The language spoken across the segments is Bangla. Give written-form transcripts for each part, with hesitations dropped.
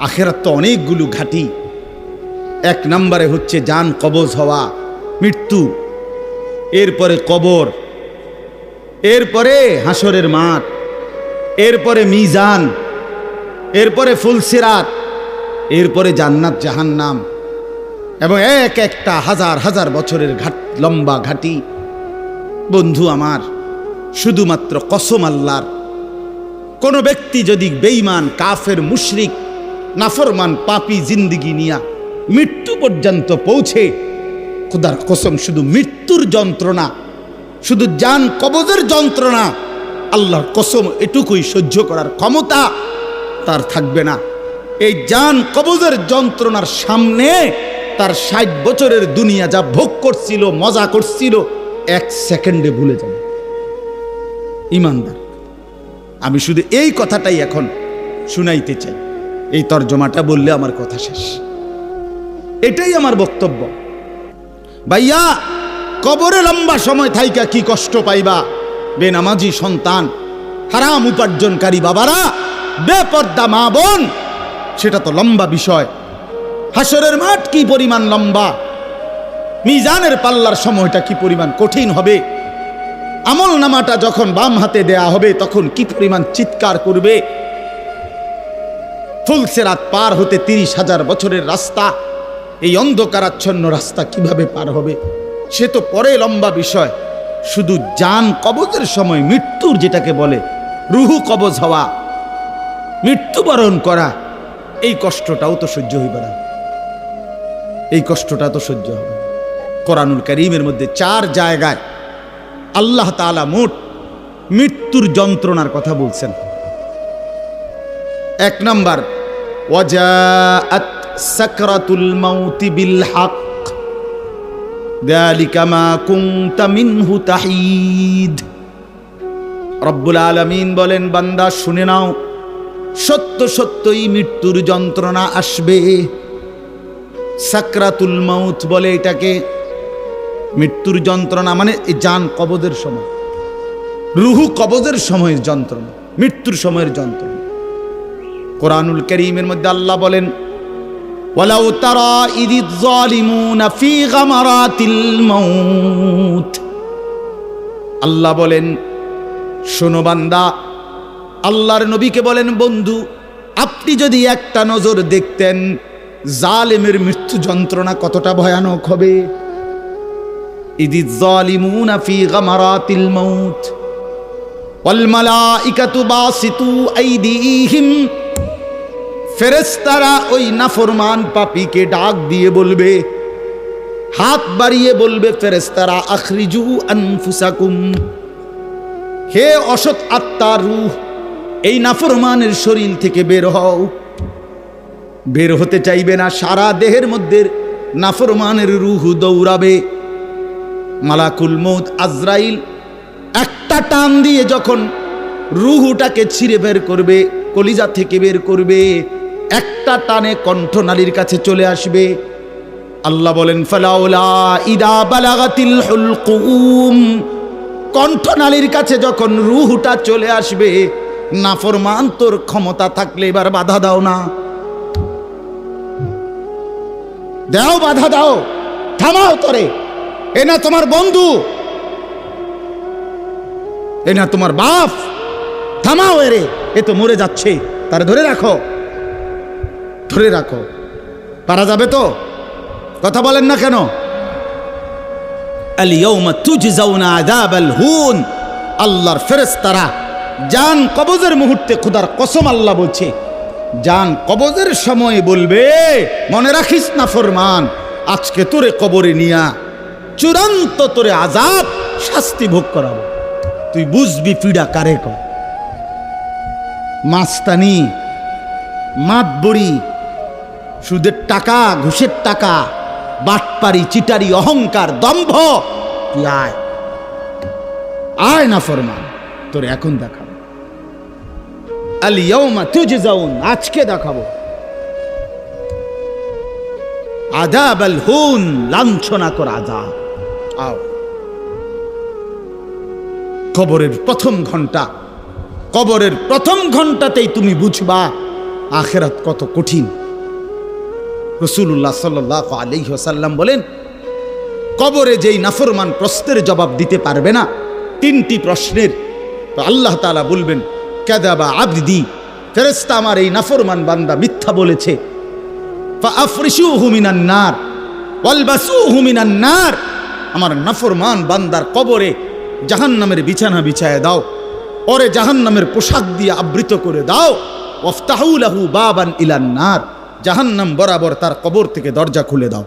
আখেরাত তো অনেকগুলো ঘাঁটি। এক নম্বরে হচ্ছে জান কবজ হওয়া, মৃত্যু, এরপরে কবর, এরপরে হাসরের মাঠ, এরপরে মিজান, এরপরে ফুলসিরাত, এরপরে জান্নাত জাহান্নাম, এবং এক একটা হাজার হাজার বছরের লম্বা ঘাটি। বন্ধু আমার, শুধুমাত্র কসম আল্লাহর, কোন ব্যক্তি যদি বেঈমান, কাফের, মুশরিক, নাফরমান, পাপী জিন্দিগি নিয়া মৃত্যু পর্যন্ত পৌঁছে, খোদার কসম শুধু মৃত্যুর যন্ত্রণা, শুধু জান কবজের যন্ত্রণা, আল্লাহর কসম এটুকুই সহ্য করার ক্ষমতা তার থাকবে না। এই জান কবজের যন্ত্রণার সামনে তার 60 বছরের দুনিয়া যা ভোগ করছিল, মজা করছিল, 1 সেকেন্ডে ভুলে যাবে। ইমানদার, আমি শুধু এই কথাটাই এখন শুনাইতে চাই। এই তর্জমাটা বললে আমার কথা শেষ। এটাই আমার বক্তব্য। ভাইয়া, কবরে লম্বা সময় থাইকা কি কষ্ট পাইবা? বেনামাজি সন্তান, হারাম উপার্জনকারী বাবারা, বেপর্দা মা বোন, সেটা তো লম্বা বিষয়। হাসরের মাঠ কি পরিমাণ লম্বা, মিজানের পাল্লার সময়টা কি পরিমাণ কঠিন হবে, আমল নামাটা যখন বাম হাতে দেয়া হবে তখন কি পরিমাণ চিৎকার করবে। ফুলসিরাত পার হতে 30,000 বছরের রাস্তা, এই অন্ধকারাচ্ছন্ন রাস্তা কিভাবে পার হবে সে তো পরে লম্বা বিষয়। শুধু জান কবজের সময় মৃত্যুর, যেটাকে বলে রুহু কবজ হওয়া, মৃত্যুবরণ করা, এই কষ্টটাও তো সহ্য হইবে না। এই কষ্টটা তো সহ্য হবে। কোরআনুল কারীমের মধ্যে 4 জায়গায় আল্লাহ তাআলা মোট মৃত্যুর যন্ত্রণার কথা বলছেন। 1 নম্বর, ওয়াজাআত সাকরাতুল মাউতি বিল হক যালিকা মা কুনতা মিনহু তাহিদ। রব্বুল আলামিন বলেন, বান্দা শুনে নাও, সত্য সত্যই মৃত্যুর যন্ত্রণা আসবে। সাকরাতুল মাউত বলে এটাকে। মৃত্যুর যন্ত্রণা মানে এই জান কবজের সময়, রুহু কবজের সময়ের যন্ত্রণা, মৃত্যুর সময়ের যন্ত্রণা। কোরআনুল কারীমের মধ্যে আল্লাহ বলেন, ওয়ালাউ তারা ইযিয যালিমুনা ফি গামারাতিল মাউত। আল্লাহ বলেন, শোনো বান্দা, আল্লাহর নবীকে বলেন, বন্ধু আপনি যদি একটা নজর দেখতেন জালেমের মৃত্যু যন্ত্রণা কতটা ভয়ানক হবে। ইযিয যালিমুনা ফি গামারাতিল মাউত ওয়াল মালাইকাতু বাসিতু আইদিহিম। ফেরেশতারা ওই নাফরমান পাপীকে ডাক দিয়ে বলবে, হাত বাড়িয়ে বলবে ফেরেশতারা, আখরিজু আনফুসাকুম, হে অসৎ আত্মার রূহ, এই নাফরমানের শরীর থেকে বের হও। বের হতে চাইবে না, সারা দেহের মধ্যে নাফরমানের রূহ দৌড়াবে। মালাকুল মউত আজরাইল একটা টান দিয়ে যখন রূহটাকে ছিঁড়ে বের করবে, কলিজা থেকে বের করবে, একটা টানে কণ্ঠনালীর কাছে চলে আসবে। আল্লাহ বলেন, ফালাউলা ইদা বালাগাতিল হুলকুম, কণ্ঠনালীর কাছে যখন রূহটা চলে আসবে, নাফরমান তোর ক্ষমতা থাকলে এবার বাধা দাও না, দাও, বাধা দাও, থামাও তোরে। এ না তোমার বন্ধু, এ না তোমার বাপ, থামাও এরে, এ তো মরে যাচ্ছে, তারে ধরে রাখো, ধরে রাখো। পারা যাবে তো? কথা বলেন না কেন? আল ইয়াউমা তুজজাউনা আযাবাল হুন। আল্লাহর ফেরেশতারা জান কবজের মুহূর্তে, খোদার কসম আল্লাহ বলছে, জান কবজের সময় বলবে, মনে রাখিস না ফরমান, আজকে তোরে কবরে নিয়া চূড়ান্ত তোরে আযাব শাস্তি ভোগ করাবো। তুই বুঝবি পীড়া কারে কর। মাস্তানি, মাতবড়ি, সুদের টাকা, ঘুষের টাকা, বাটপারি, চিটারি, অহংকার, দম্ভ, তুই আয়, আয় না ফরমান, তোরে এখন দেখাবো। আল ইয়াউমা তুজজাউন, আজকে দেখাবো আযাবাল হুন, লাঞ্ছনা কর আযাব। আও, কবরের প্রথম ঘন্টা, কবরের প্রথম ঘন্টাতেই তুমি বুঝবা আখেরাত কত কঠিন। রাসূলুল্লাহ সাল্লাল্লাহু আলাইহি ওয়াসাল্লাম বলেন, কবরে যেই নাফরমান প্রশ্নের জবাব দিতে পারবে না, 3টি প্রশ্নের, তো আল্লাহ তাআলা বলবেন কাযাবা আবদি, ফেরেশতা আমার এই নাফরমান বান্দা মিথ্যা বলেছে। ফাআফরিশুহু মিনান নার ওয়ালবাসুহু মিনান নার, আমার নাফরমান বান্দার কবরে জাহান্নামের বিছানা বিছায় দাও, ওরে জাহান্নামের পোশাক দিয়ে আবৃত করে দাও। ওয়াফতাহু লাহু বাবান ইলান নার, জাহান্নাম বরাবর তার কবর থেকে দরজা খুলে দাও,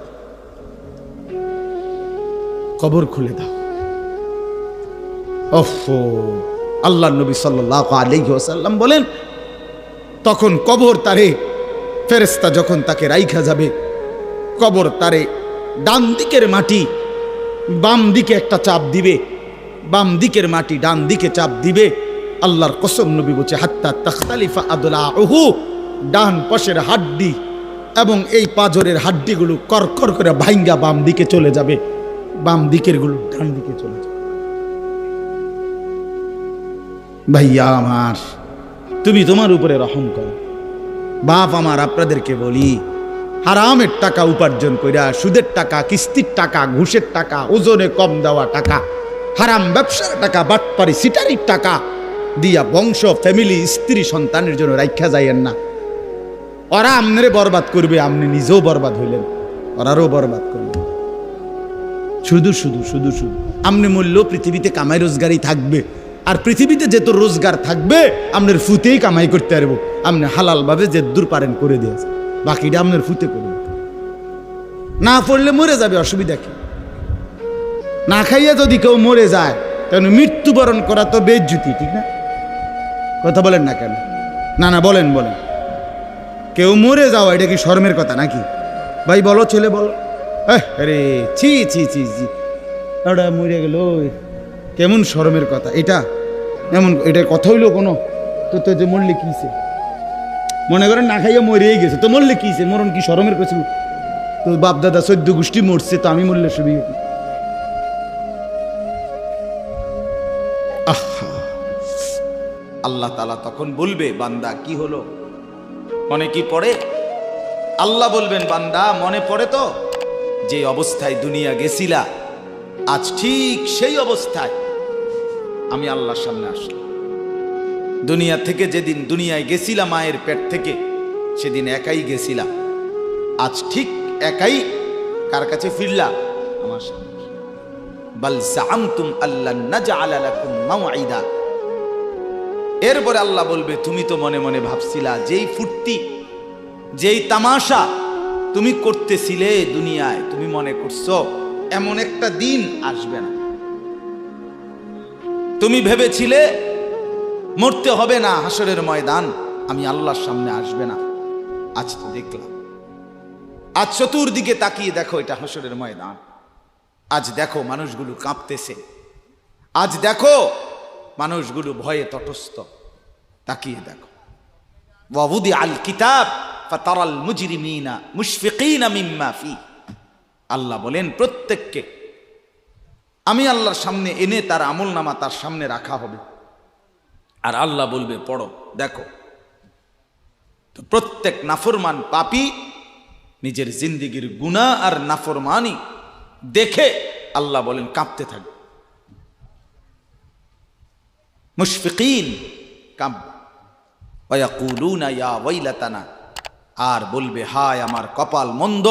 কবর খুলে দাও। ওফো, আল্লাহর নবী সাল্লাল্লাহু আলাইহি ওয়াসাল্লাম বলেন, তখন কবর তারে, ফেরেশতা যখন তাকে রাইখা যাবে, কবর তারে ডান দিকের মাটি বাম দিকে একটা চাপ দিবে, বাম দিকের মাটি ডান দিকে চাপ দিবে। আল্লাহর কসম, নবী বলছে হাত্তা তাখতালিফা আদলাউহু, ডান পাশের হাড্ডি এবং এই পাজরের হাড্ডিগুলো করকর করে ভাঙ্গা বাম দিকে চলে যাবে, বাম দিকের গুলো ডান দিকে চলে যাবে। ভাইয়া আমার, তুমি তোমার উপরে রহম করো। বাপ আমার, আপনাদেরকে বলি, হারামের টাকা উপার্জন কইরা, সুদের টাকা, কিস্তির টাকা, ঘুষের টাকা, ওজনে কম দেওয়া টাকা, হারাম ব্যবসার টাকা, বাটপারি সিটারির টাকা দিয়া বংশ, ফ্যামিলি, স্ত্রী, সন্তানের জন্য রাইখা যাইয়েন না। ওরা আমনেরে বরবাদ করবে, আপনি নিজেও বরবাদ হইলেন, ওরারও বরবাদ করলেন। শুধু শুধু শুধু শুধু আপনি মূল্য পৃথিবীতে কামাই রোজগারই থাকবে, আর পৃথিবীতে যেত রোজগার থাকবে আপনার ফুতেই কামাই করতে পারবো। আপনি হালাল ভাবে যে দূর পারেন করে দিয়েছে, বাকিটা আপনার ফুতে করবে। না পড়লে মরে যাবে, অসুবিধা কি? না খাইয়া যদি কেউ মরে যায়, তাহলে মৃত্যুবরণ করা তো বেজ্জুতি, ঠিক না? কথা বলেন না কেন? না না, বলেন বলেন। কেউ মরে যাওয়া এটা কি শরমের কথা নাকি? ভাই বলো, ছেলে বলো। আরে ছি ছি ছি ছি, ওটা মরে গেল, কেমন শরমের কথা এটা? এমন এটার কথা হইলো কোনো? তো তো যে মরলে কিছে, মনে করেন না খাইয়া মরেই গেছে, তো মরলে কিছে? মরণ কি শরমের কথা? তো বাপ দাদা 14 গোষ্ঠী মরছে, তো আমি মরলে সুবি? আহা, আল্লাহ তাআলা তখন বলবে, বান্দা কি হলো, মনে কি পড়ে? আল্লাহ বলবেন, বান্দা মনে পড়ে তো যে অবস্থায় দুনিয়া গেছিলা, আজ ঠিক সেই অবস্থায় আমি আল্লাহর সামনে আসলাম। দুনিয়া থেকে যেদিন দুনিয়ায় গেছিলাম মায়ের পেট থেকে, সেদিন একাই গেছিলাম, আজ ঠিক একাই কার কাছে ফিরলা? আমার সামনে। বাল জাআমতুম আল্লান নাজআলা লাকুম মাওঈদা, এরপরে আল্লাহ বলবে, তুমি তো মনে মনে ভাবছিলা, যেই ফুর্তি, যেই তামাশা তুমি করতেছিলে দুনিয়ায়, তুমি মনে করছো এমন একটা দিন আসবে না। তুমি ভেবেছিলে মরতে হবে না, হাসরের ময়দান আমি আল্লাহর সামনে আসবে না। আজ তো দেখলাম, আজ চতুর্দিকে তাকিয়ে দেখো, এটা হাসরের ময়দান। আজ দেখো মানুষগুলো কাঁপতেছে, আজ দেখো মানুষগুলো ভয়ে তটস্থ। তাকিয়ে দেখো, ওয়াউদি আল কিতাব ফাতারাল মুজরিমিনা মুশফিকিনা মিম্মা ফি, আল্লাহ বলেন প্রত্যেককে আমি আল্লাহর সামনে এনে তার আমলনামা তার সামনে রাখা হবে, আর আল্লাহ বলবে পড়ো, দেখো। তো প্রত্যেক নাফরমান পাপী নিজের জিন্দেগির গুনাহ আর নাফরমানি দেখে আল্লাহ বলেন কাঁপতে থাকবে। মুশফিকিন, কাঁপবে। ওয়ায়াকুলুনা ইয়া ওয়াইলাতানা, আর বলবে হায় আমার কপাল মন্দ।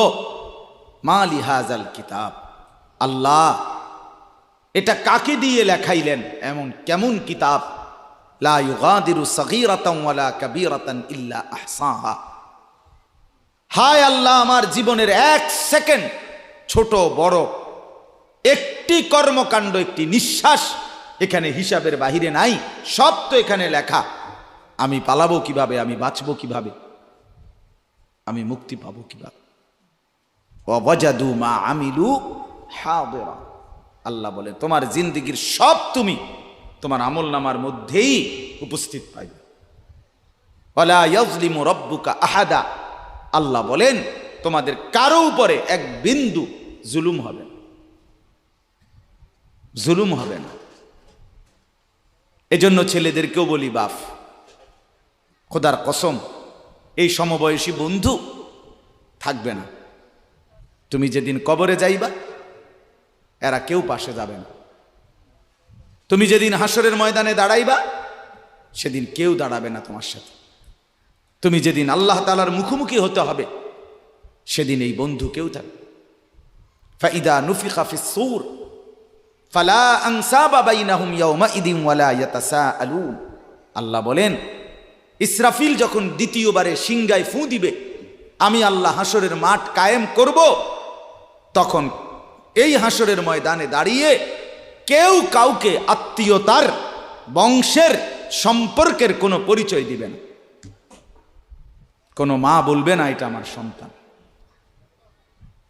মালি হাযাল কিতাব, আল্লাহ এটা কাকে দিয়ে লেখাইলেন? এমন কেমন কিতাব? লা ইউগাদিরু সগীরাতান ওয়ালা কাবীরাতান ইল্লা আহসাহা। হায় আল্লাহ, আমার জীবনের 1 সেকেন্ড, ছোট বড় একটি কর্মকাণ্ড, একটি নিঃশ্বাস এখানে হিসাবের বাহিরে নাই, সব তো এখানে লেখা। আমি পালাবো কিভাবে? আমি বাঁচবো কিভাবে? আমি মুক্তি পাবো কিভাবে? ওয়াজাদু মা আমিলু হাদিরা, আল্লাহ বলে তোমার জিন্দেগির সব তুমি তোমার আমলনামার মধ্যেই উপস্থিত পাইবে। ওয়ালা ইয়াজলিমু রাব্বুকা আহাদা, আল্লাহ বলেন তোমাদের কারো উপরে এক বিন্দু জুলুম হবে না, জুলুম হবে না। এজন্য ছেলেদেরকেও বলি, বাপ খোদার কসম, এই সমবয়সী বন্ধু থাকবে না। তুমি যেদিন কবরে যাইবা এরা কেউ পাশে যাবে না। তুমি যেদিন হাসরের ময়দানে দাঁড়াইবা সেদিন কেউ দাঁড়াবে না তোমার সাথে। তুমি যেদিন আল্লাহ তাআলার মুখোমুখি হতে হবে সেদিন এই বন্ধু কেউ থাকবে। ফাইদা নুফিখা ফিস সূর ফালা আনসাবা বাইনাহুম ইয়াওমাইদিন ওয়ালা ইয়াতাসাআলুন। আল্লাহ বলেন, ইসরাফিল যখন দ্বিতীয়বারে সিংগায় ফু দিবে, আমি আল্লাহ হাসরের মাঠ কায়েম করব, তখন এই হাসরের ময়দানে দাঁড়িয়ে কেউ কাউকে আত্মীয়তার, বংশের, সম্পর্কের কোনো পরিচয় দিবে না। কোনো মা বলবে না এটা আমার সন্তান,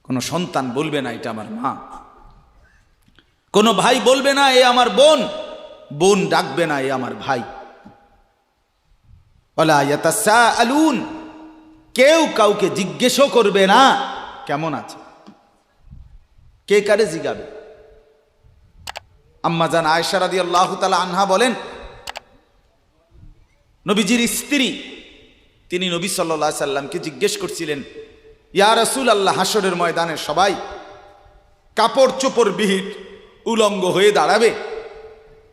কোনো সন্তান বলবে না এটা আমার মা, কোনো ভাই বলবে না এ আমার বোন, বোন ডাকবে না এ আমার ভাই। ওয়ালা ইয়াতাসাআলুন, কেউ কাউকে জিজ্ঞেসও করবে না কেমন আছে। কে কারে জিগাবে? আম্মা জান আয়েশা রাদিয়াল্লাহু তাআলা আনহা বলেন, নবীজির স্ত্রী তিনি নবী সাল্লাল্লাহু আলাইহি সাল্লামকে জিজ্ঞেস করছিলেন, ইয়া রাসূলুল্লাহ, হাসরের ময়দানে সবাই কাপড় চোপড় বিহীন উলঙ্গ হয়ে দাঁড়াবে,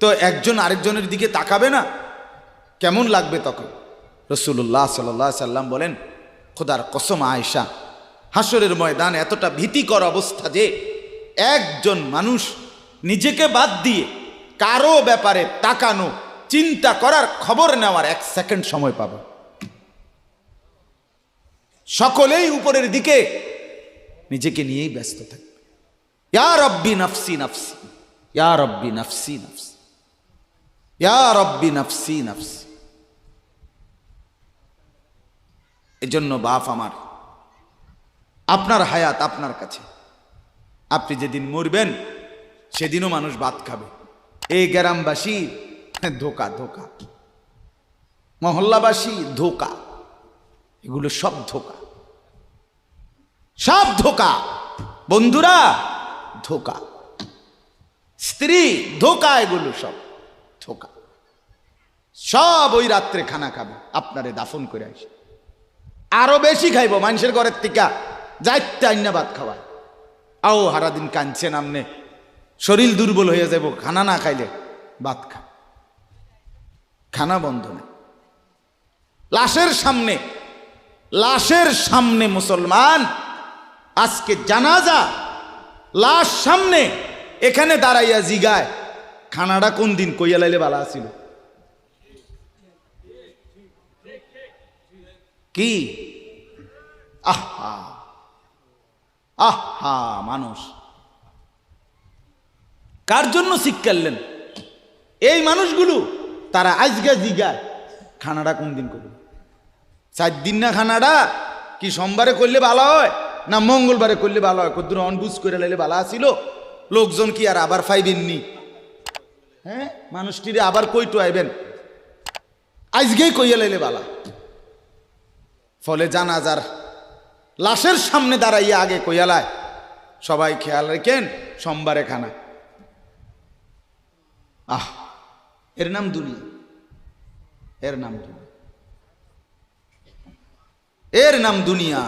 তো একজন আরেকজনের দিকে তাকাবে না, কেমন লাগবে তখন? রাসূলুল্লাহ সাল্লাল্লাহু আলাইহি সাল্লাম বলেন, খোদার কসম আয়েশা, হাসরের ময়দান এতটা ভীতিকর অবস্থা যে একজন মানুষ নিজেকে বাদ দিয়ে কারো ব্যাপারে তাকানো, চিন্তা করার, খবর নেওয়ার 1 সেকেন্ড সময় পাবে। সকলেই উপরের দিকে নিজেকে নিয়েই ব্যস্ত থাকবে। ইয়া রব্বি নাফসি নাফসি, ইয়া রব্বি নাফসি নাফসি, ইয়া রব্বি নাফসি নাফসি। এজন্য বাপ আমার, আপনার হায়াত আপনার কাছে। আপনি যেদিন মরবেন সেদিনও মানুষ ভাত খাবে। এই গ্রামবাসী ধোকা, ধোকা, মহল্লাবাসী ধোকা, এগুলো সব ধোকা, সব ধোকা। বন্ধুরা ধোকা, স্ত্রী ধোকা, এগুলো সব ধোকা। সব ওই রাত্রে খানা খাবে, আপনারে দাফন করে আসে, আরো বেশি খাইব মানুষের ঘরের থেকে যাইতে আইনা ভাত খাওয়ায়। আও হারাদিন কাঁদছেন আমনে, শরীর দুর্বল হয়ে যাব খানা না খাইলে। ভাত খা, খানা বন্ধ না। লাশের সামনে, লাশের সামনে মুসলমান আজকে জানাজা, লাশ সামনে, এখানে দাঁড়াইয়া জিগায় খানাটা কোন দিন কইয়া লাইলে ভালো আছিল। কি আহা আহা, মানুষ কার জন্য শিক্ষালেন? এই মানুষগুলো তারা আজকে জিগায় খানাটা কোন দিন করবে। 4 দিন না খানাটা কি সোমবারে করলে ভালো হয় না মঙ্গলবারে করলে ভালো হয়? কদ্দুর অনবুজ করে লাইলে ভালো আসিল, লোকজন কি আর আবার পাইবেননি? হ্যাঁ, মানুষটিরে আবার কইটো আইবেন, আজকেই কইয়া লাইলে ভালো। ফলে জানাজার লাশের সামনে দাঁড়াইয়া আগে কইয়ালায় সবাই খেয়াল রেখেন সোমবারে খানা। আহ, এর নাম দুনিয়া, এর নাম দুনিয়া, এর নাম দুনিয়া।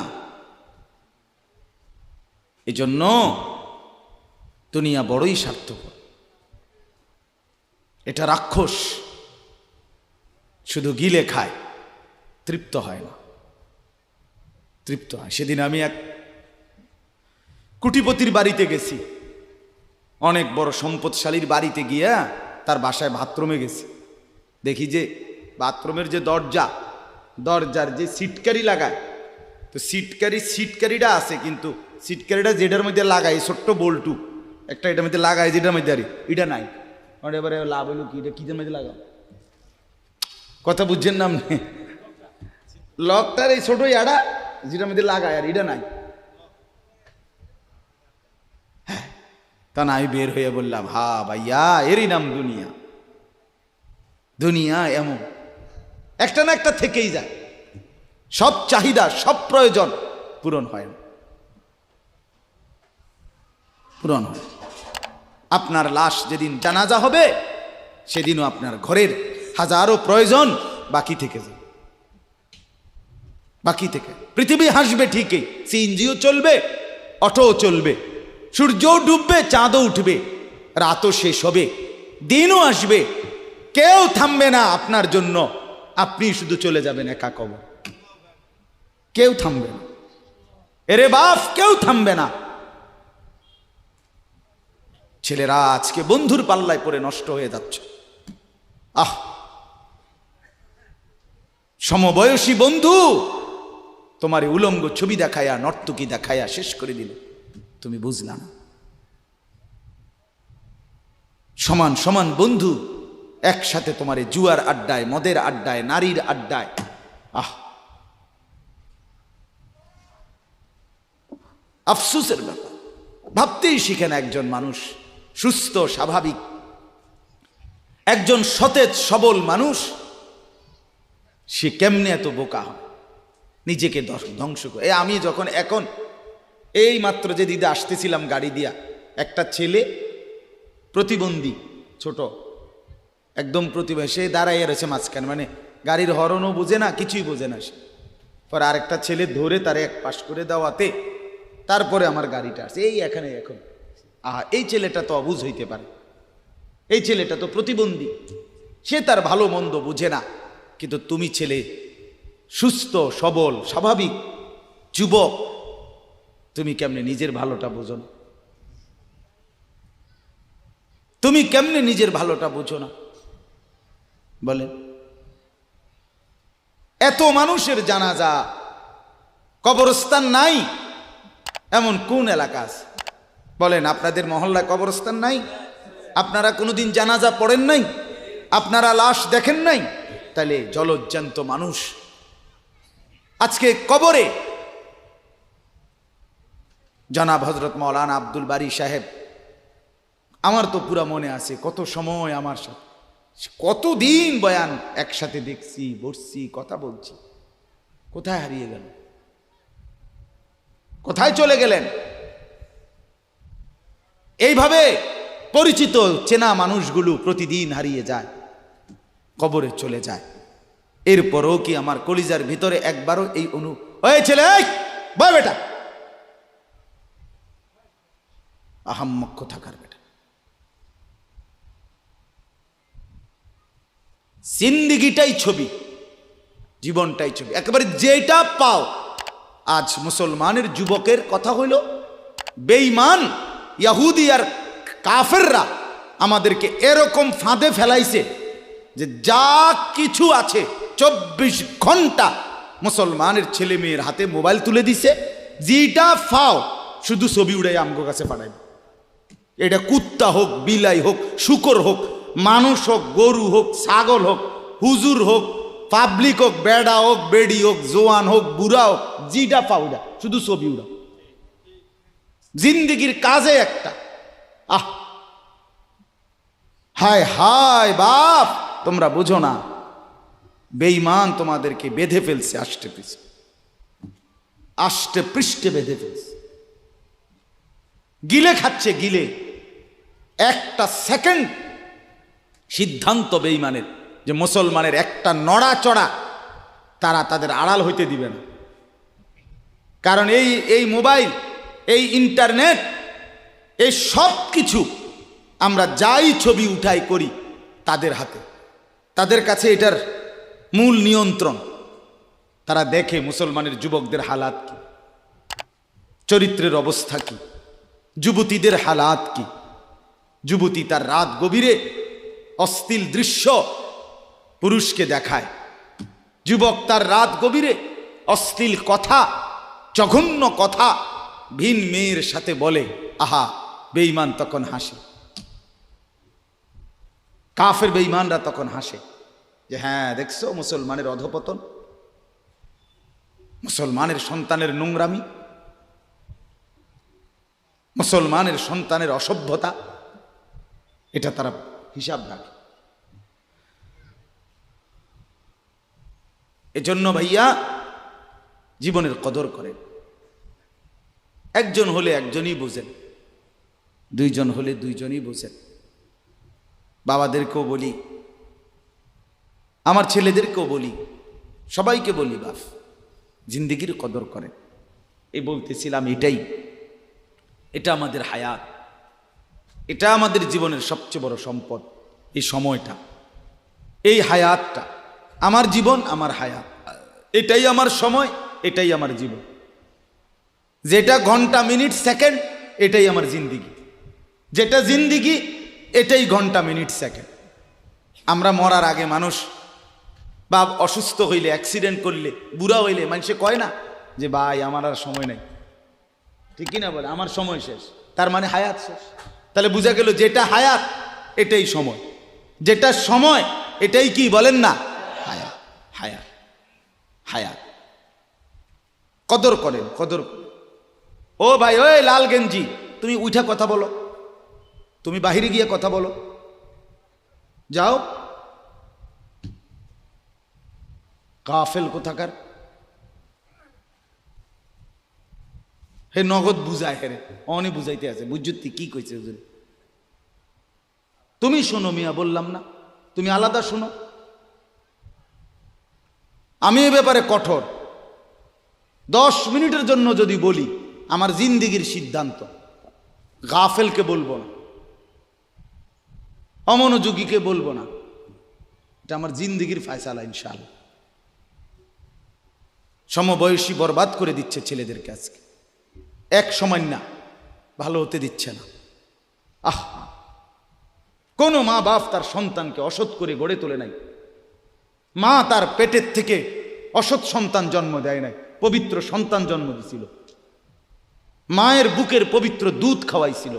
এই জন্য দুনিয়া বড়ই স্বার্থপর। এটা রাক্ষস, শুধু গিলে খায়, তৃপ্ত হয় না, তৃপ্ত হয়। সেদিন আমি এক কুটিপতির বাড়িতে গেছি, অনেক বড় সম্পদশালীর বাড়িতে গিয়া তার বাসায় বাথরুমে গেছি। দেখি যে বাথরুমের যে দরজা, দরজার যে সিটকারি লাগায়, তো সিটকারিটা আছে, কিন্তু সিটকারিটা যেটার মধ্যে লাগায় ছোট্ট বল্টু একটা, এটার মধ্যে লাগায় যেটার মধ্যে আরে এটা নাই। এবারে লাভ হইল কি, এটা কিদের মধ্যে লাগাও, কথা বুঝছেন না আপনি? লকটার এই ছোট ইয়াটা যেটার মধ্যে লাগায় আর এটা নাই। হ্যাঁ, তা না আমি বের হয়ে বললাম, হা ভাইয়া, এরই নাম দুনিয়া। দুনিয়া এমন একটা না একটা থেকেই যায়, সব চাহিদা, সব প্রয়োজন পূরণ হয় না, পূরণ হয়। আপনার লাশ যেদিন জানাজা হবে সেদিনও আপনার ঘরের হাজারো প্রয়োজন বাকি থেকে যায়। বাকি থেকে পৃথিবী হাসবে ঠিকই, সিএনজিও চলবে, অটোও চলবে, সূর্যও ডুববে, চাঁদও উঠবে, রাতও শেষ হবে, দিনও আসবে, কেউ থামবে না আপনার জন্য। আপনি শুধু চলে যাবেন একা কবর, কেউ থামবে না। এরে বাপ, কেউ থামবে না। ছেলেরা আজকে বন্ধুর পাল্লায় পড়ে নষ্ট হয়ে যাচ্ছে। আহ, সমবয়সী বন্ধু তোমার উলঙ্গ ছবি দেখায়া, নর্তকী দেখায়া শেষ করে দিল, তুমি বুঝলা না। সমান সমান বন্ধু একসাথে তোমার জুয়ার আড্ডায়, মদের আড্ডায়, নারীর আড্ডায়। আহ, আফসোসের ব্যাপার। ভাবতেই শিখে না একজন মানুষ, সুস্থ স্বাভাবিক একজন সতেজ সবল মানুষ, সে কেমনে এত বোকা হয়, নিজেকে ধ্বংস করে। আমি যখন এখন এই মাত্র যে দিদা আসতেছিলাম গাড়ি দিয়া, একটা ছেলে প্রতিবন্ধী, ছোট একদম প্রতিবন্ধী, সে দাঁড়াইয়া রয়েছে মাঝখানে, মানে গাড়ির হর্নও বোঝে না, কিছুই বোঝে না সে। পরে আরেকটা ছেলে ধরে তারে এক পাশ করে দেওয়াতে তারপরে আমার গাড়িটা আসছে এই এখানে। এখন আহা, এই ছেলেটা তো অবুঝ হইতে পারে, এই ছেলেটা তো প্রতিবন্ধী, সে তার ভালো মন্দ বুঝে না। কিন্তু তুমি ছেলে সুস্থ সবল স্বাভাবিক যুবক, তুমি কেমনে নিজের ভালোটা বোঝো না? তুমি কেমনে নিজের ভালোটা বোঝো না বলে? এত মানুষের জানাজা, কবরস্থান নাই এমন কোন এলাকা আছে বলেন? আপনাদের মহল্লায় কবরস্থান নাই? আপনারা কোনোদিন জানাজা পড়েন নাই? আপনারা লাশ দেখেন নাই? তাহলে জলজ্জান্ত মানুষ আজকে কবরে। জনাব হযরত মাওলানা আব্দুল বারী সাহেব, আমার তো পুরা মনে আছে, কত সময় আমার সাথে, কতদিন বয়ান একসাথে দেখছি, বসছি, কথা বলছি। কোথায় হারিয়ে গেল? কোথায় চলে গেলেন? এইভাবে পরিচিত চেনা মানুষগুলো প্রতিদিন হারিয়ে যায়, কবরে চলে যায়। এরপরও কি আমার কলিজার ভিতরে একবারও এই ছেলে, বয় বেটা, আহাম্মক কোথাকার বেটা, জিন্দিগিটাই ছবি, জীবনটাই ছবি, একেবারে যেটা পাও। আজ মুসলমানের যুবকের কথা হইল, বেঈমান ইহুদি আর কাফেররা আমাদেরকে এরকম ফাঁদে ফেলাইছে যে যা কিছু আছে 24 ঘন্টা মুসলমানের ছেলে মেয়ের হাতে মোবাইল তুলে দিছে, যেটা ফাও শুধু ছবি উড়াই আমগো কাছে পাঠাইবে। এটা কুত্তা হোক, বিলাই হোক, শুকর হোক, মানুষ হোক, গরু হোক, ছাগল হোক, হুজুর হোক, পাবলিক হোক, বেড়া হোক, বেড়ি হোক, জোয়ান হোক, বুড়া হোক, যেটা পাউডা শুধু ছবি উড়া। জিন্দিগির কাজে একটা। আহ, হায় হায় বাপ, তোমরা বুঝো না, বেঈমান তোমাদেরকে বেঁধে ফেলছে, আষ্টে পৃষ্ঠে বেঁধে ফেলছে, গিলে খাচ্ছে, গিলে। একটা সেকেন্ড সিদ্ধান্ত বেঈমানের যে মুসলমানের একটা নড়াচড়া তারা তাদের আড়াল হইতে দিবে না। কারণ এই মোবাইল, এই ইন্টারনেট, এই সব কিছু আমরা যাই ছবি উঠাই করি তাদের হাতে, তাদের কাছে এটার মূল নিয়ন্ত্রণ। তারা দেখে মুসলমানের যুবকদের হালাত কি, চরিত্রের অবস্থা কি, যুবতীদের হালাত কি। যুবতী তার রাত গভীরে অশ্লীল দৃশ্য পুরুষকে দেখায়, যুবক তার রাত গভীরে অশ্লীল কথা, জঘন্য কথা ভিন মেয়ের সাথে বলে। আহা, বেঈমান তখন হাসে, কাফের বেঈমানরা তখন হাসে যে হ্যাঁ দেখছো মুসলমানের অধপতন, মুসলমানের সন্তানের নোংরামি, মুসলমানের সন্তানের অসভ্যতা, এটা তারা হিসাব রাখে। এজন্য ভাইয়া জীবনের কদর করেন। একজন হলে একজনই বোঝেন, দুইজন হলে দুইজনই বোঝেন। বাবাদেরকেও বলি, আমার ছেলেদেরকেও বলি, সবাইকে বলি, বাপ জিন্দিগির কদর করেন। এই বলতেছিলাম, এটা আমাদের হায়াত, এটা আমাদের জীবনের সবচেয়ে বড় সম্পদ। এই সময়টা, এই হায়াতটা, আমার জীবন, আমার হায়াত, এটাই আমার সময়, এটাই আমার জীবন। যেটা ঘন্টা, মিনিট, সেকেন্ড, এটাই আমার জিন্দিগি। যেটা জিন্দিগি, এটাই ঘন্টা, মিনিট, সেকেন্ড। আমরা মরার আগে মানুষ বা অসুস্থ হইলে, অ্যাক্সিডেন্ট করলে, বুড়া হইলে মানুষে কয় না যে ভাই আমার আর সময় নাই, ঠিক কিনা বলে, আমার সময় শেষ। তার মানে হায়াত শেষ। তাহলে বোঝা গেল যেটা হায়াত এটাই সময়, যেটা সময় এটাই কি বলেন না, হায়াত। হায়াত, হায়াত। কদর করেন, কদর। ও ভাই, ওই লাল গেঞ্জি, তুমি উঠা কথা বলো, তুমি বাহিরে গিয়ে কথা বলো, যাও। কাফেল কোথাকার, হে নগদ বুঝায়, হেরে অনে বুঝাইতে আছে, বুঝতি কি কইছে হুজুর? তুমি শোনো মিয়া, বললাম না তুমি আলাদা শোনো। আমি এ ব্যাপারে কঠোর। 10 মিনিটের জন্য যদি বলি, আমার জিন্দিগির সিদ্ধান্ত, গাফেলকে বলবো না, অমনোযোগীকে বলবো না, এটা আমার জিন্দিগির ফয়সালা ইনশাআল্লাহ। সমবয়সী বরবাদ করে দিচ্ছে ছেলেদেরকে আজকে, এক সময় না ভালো হতে দিচ্ছে না। কোন মা বাপ তার সন্তানকে অসৎ করে গড়ে তোলে নাই। মা তার পেটের থেকে অসৎ সন্তান জন্ম দেয় নাই, পবিত্র সন্তান জন্ম দিছিল। মায়ের বুকের পবিত্র দুধ খাওয়াইছিল,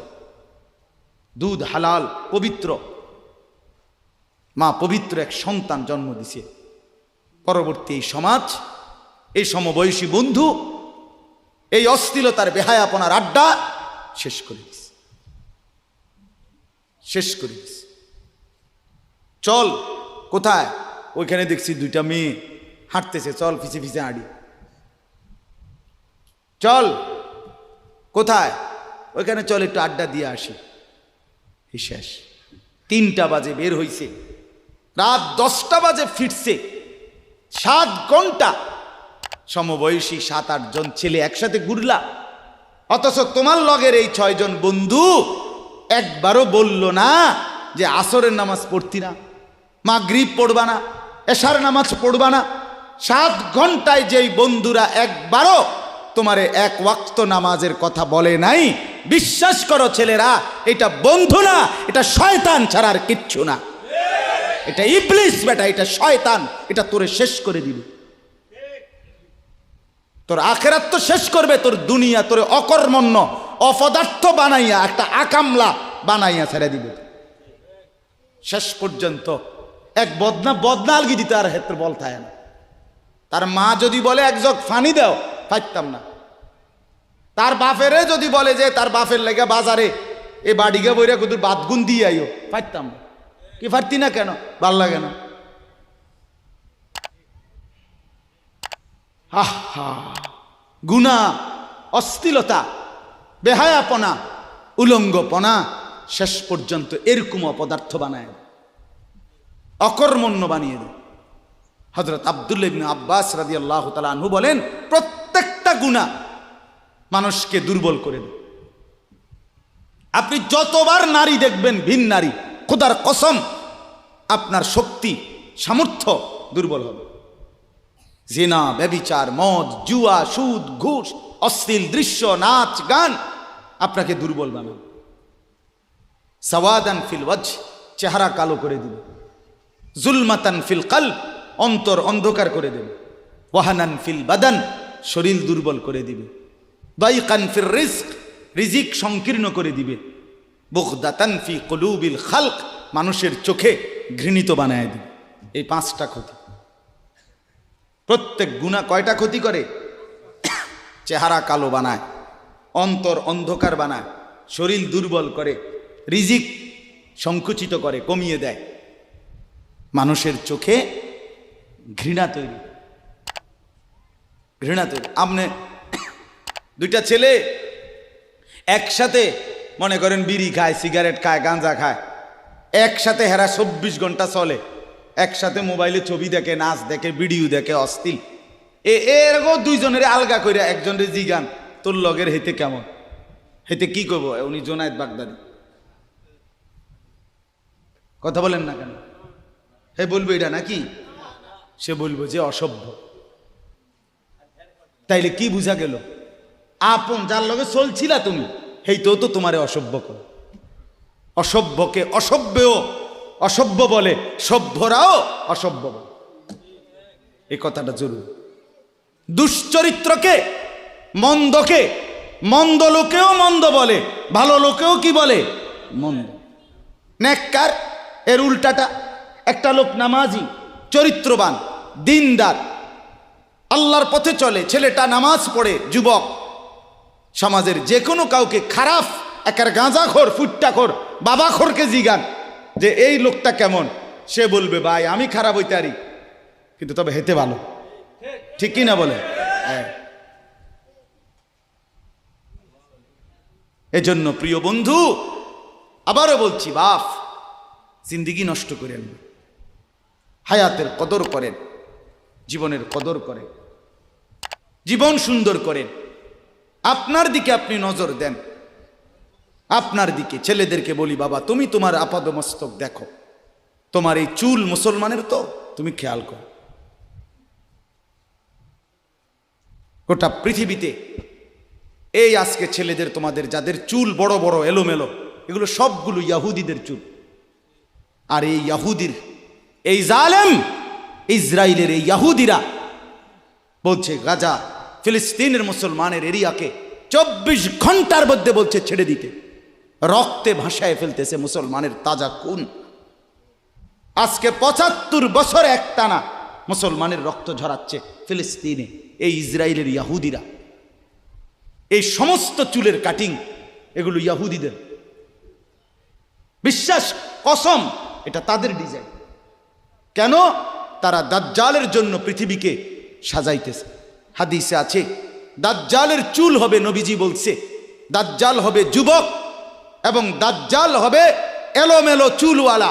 দুধ হালাল পবিত্র। মা পবিত্র এক সন্তান জন্ম দিছে। পরবর্তী এই সমাজ, এই সমবয়সী বন্ধু এই অশ্লীলতার বেহায়াপনার আড্ডা শেষ করে দিছে, শেষ করে দিছে। চল কোথায়, ওইখানে দেখছি 2টা মেয়ে হাঁটতেছে, চল পিছে পিছে হাঁটি। চল কোথায়, ওইখানে চল একটু আড্ডা দিয়ে আসি। শেষ। 3টা বাজে বের হইছে, রাত 10টা বাজে ফিরছে। 7 ঘন্টা সমবয়সী 7-8 জন ছেলে একসাথে ঘুরলা, অথচ তোমার লগের এই 6 জন বন্ধু একবারও বলল না যে আসরের নামাজ পড়তি না, মাগরিব পড়বা না, এশার নামাজ পড়বা না। 7 ঘন্টায় যেই বন্ধুরা একবারও তোমারে 1 ওয়াক্ত নামাজের কথা বলে নাই, বিশ্বাস করো ছেলেরা, এটা বন্ধু না, এটা শয়তান ছাড়া আর কিচ্ছু না। এটা ইবলিস বেটা, এটা শয়তান, এটা তোরে শেষ করে দিবে। তোর আখেরাত তো শেষ করবে, তোর দুনিয়া তোরে অকর্মণ্য অপদার্থ বানাইয়া, একটা আকামলা বানাইয়া ছেড়ে দিবে। শেষ পর্যন্ত এক বদনালগি দিতে আর ক্ষেত্রে বল থাকে না। তার মা যদি বলে 1 জগ ফানি দাও, পাইতাম না। তার বাপেরে যদি বলে যে তার বাপের লেগে বাজারে এ বাড়িকে বইরা কুতুর বাদগুন দিয়ে আইও, পাইতাম না। কি পারতি না কেন? ভাল লাগে না। গুনাহ, অশ্লীলতা, বেহায়াপনা, উলঙ্গপনা শেষ পর্যন্ত এরকম অপদার্থ বানায়, অকর্মণ্য বানিয়ে দেয়। হযরত আব্দুল্লাহ ইবনে আব্বাস রাদিয়াল্লাহু তাআলা আনহু বলেন, প্রত্যেকটা গুনাহ মানুষকে দুর্বল করে দেয়। আপনি যতবার নারী দেখবেন, ভিন নারী, খোদার কসম আপনার শক্তি সামর্থ্য দুর্বল হবে। জিনা, ব্যভিচার, মদ, জুয়া, সুদ, ঘুষ, অশ্লীল দৃশ্য, নাচ, গান আপনাকে দুর্বল বানাবে। সাওয়াদান ফিল ওয়াজহ, চেহারা কালো করে দিবে। জুলমাতান ফিল কলব, অন্তর অন্ধকার করে দেবে। ওয়াহানান ফিল বাদান, শরীর দুর্বল করে দিবে। দাইকান ফির রিজক, রিজিক সংকীর্ণ করে দিবে। বুগদাতান ফি কুলুবিল খালক, মানুষের চোখে ঘৃণিত বানায় দিবে। এই 5টা ক্ষতি। প্রত্যেক গুনাহ কয়টা ক্ষতি করে? চেহারা কালো বানায়, অন্তর অন্ধকার বানায়, শরীর দুর্বল করে, রিজিক সংকুচিত করে, কমিয়ে দেয়, মানুষের চোখে ঘৃণা তৈরি, ঘৃণা তৈরি। আপনি 2টা ছেলে একসাথে মনে করেন বিড়ি খায়, সিগারেট খায়, গাঁজা খায়, একসাথে হেরা 24 ঘন্টা চলে, একসাথে মোবাইলে ছবি দেখে, নাচ দেখে, ভিডিও দেখে, অশ্লীল, এরকম দুইজনের আলগা করে একজনের জিগান তোর লগের হেতে কেমন, হেতে কি করবো, উনি জোনায়েদ বাগদাদি। কথা বলেন না কেন? হে বলবো এটা নাকি? সে বলবো যে অসভ্য। তাইলে কি বুঝা গেল? আপন যার লগে চলছিলা তুমি, হেইতেও তো তোমারে অসভ্য কর। অসভ্যকে অসভ্যও অসভ্য বলে, সভ্যরাও অসভ্য বলে। এই কথাটা জরুরি। দুশ্চরিত্রকে, মন্দকে মন্দ লোকেও মন্দ বলে, ভালো লোকেও কি বলে? মন্দ। নেককার এর উল্টাটা। একটা লোক নামাজি, চরিত্রবান, দিনদার, আল্লাহর পথে চলে, ছেলেটা নামাজ পড়ে, যুবক, সমাজের যে কোনো কাউকে খারাপ, একার গাঁজাখোর, ফুট্টাখোর, বাবাখোরকে জিগান যে এই লোকটা কেমন, সে বলবে ভাই আমি খারাপ হইতে পারি, কিন্তু তবে হেতে ভালো। ঠিক কি না বলে? হ্যাঁ। এজন্য প্রিয় বন্ধু, আবারও বলছি, বাপ জিন্দিগি নষ্ট করেন, হায়াতের কদর করেন, জীবনের কদর করেন, জীবন সুন্দর করেন। আপনার দিকে আপনি নজর দেন, আপনার দিকে। ছেলেদেরকে বলি, বাবা তুমি তোমার আপাদমস্তক দেখো, তোমার এই চুল মুসলমানের তো, তুমি খেয়াল করো। গোটা পৃথিবীতে এই আজকে ছেলেদের, তোমাদের যাদের চুল বড় বড় এলোমেলো, এগুলো সবগুলো ইয়াহুদিদের চুল। আর এই ইয়াহুদির, এই জালেম ইসরায়েলের এই ইয়াহুদিরা বলছে গাজা, ফিলিস্তিনের মুসলমানের এরিয়াকে 24 ঘন্টার মধ্যে বলছে ছেড়ে দিতে। রক্তে ভাসায় ফেলতেছে মুসলমানের তাজা খুন। আজকে 75 বছর একটানা মুসলমানের রক্ত ঝরাচ্ছে ফিলিস্তিনে এই ইসরায়েলের ইয়াহুদিরা। এই সমস্ত চুলের কাটিং এগুলো ইয়াহুদিদের। বিশ্বাস, কসম, এটা তাদের ডিজাইন। কেন? তারা দাজ্জালের জন্য পৃথিবীকে সাজাইতেছে। হাদিসে আছে দাজ্জালের চুল হবে, নবীজি বলছে দাজ্জাল হবে যুবক এবং দাজ্জাল হবে এলোমেলো চুলওয়ালা।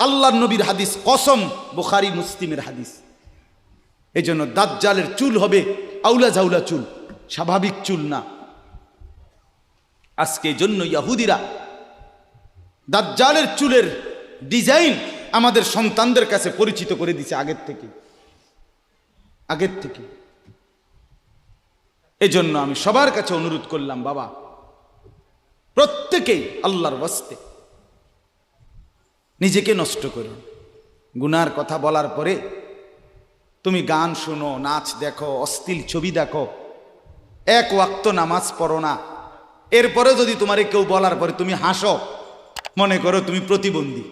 আল্লাহর নবীর হাদিস, কসম, বুখারী মুসলিমের হাদিস। এই জন্য দাজ্জালের চুল হবে আউলা জাউলা চুল, স্বাভাবিক চুল না। আজকে এই জন্য ইয়াহুদিরা দাজ্জালের চুলের ডিজাইন আমাদের সন্তানদের কাছে পরিচিত করে দিছে আগের থেকে। এই জন্য আমি সবার কাছে অনুরোধ করলাম, বাবা প্রত্যেকেই আল্লাহর ওয়াস্তে নিজেকে নষ্ট করুন। গুনার কথা বলার পরে তুমি গান শোনো, নাচ দেখো, অশ্লীল ছবি দেখো, এক ওয়াক্ত নামাজ পড়ো না, এরপরে যদি তোমারে কেউ বলার পরে তুমি হাসো, মনে করো তুমি প্রতিবন্ধী।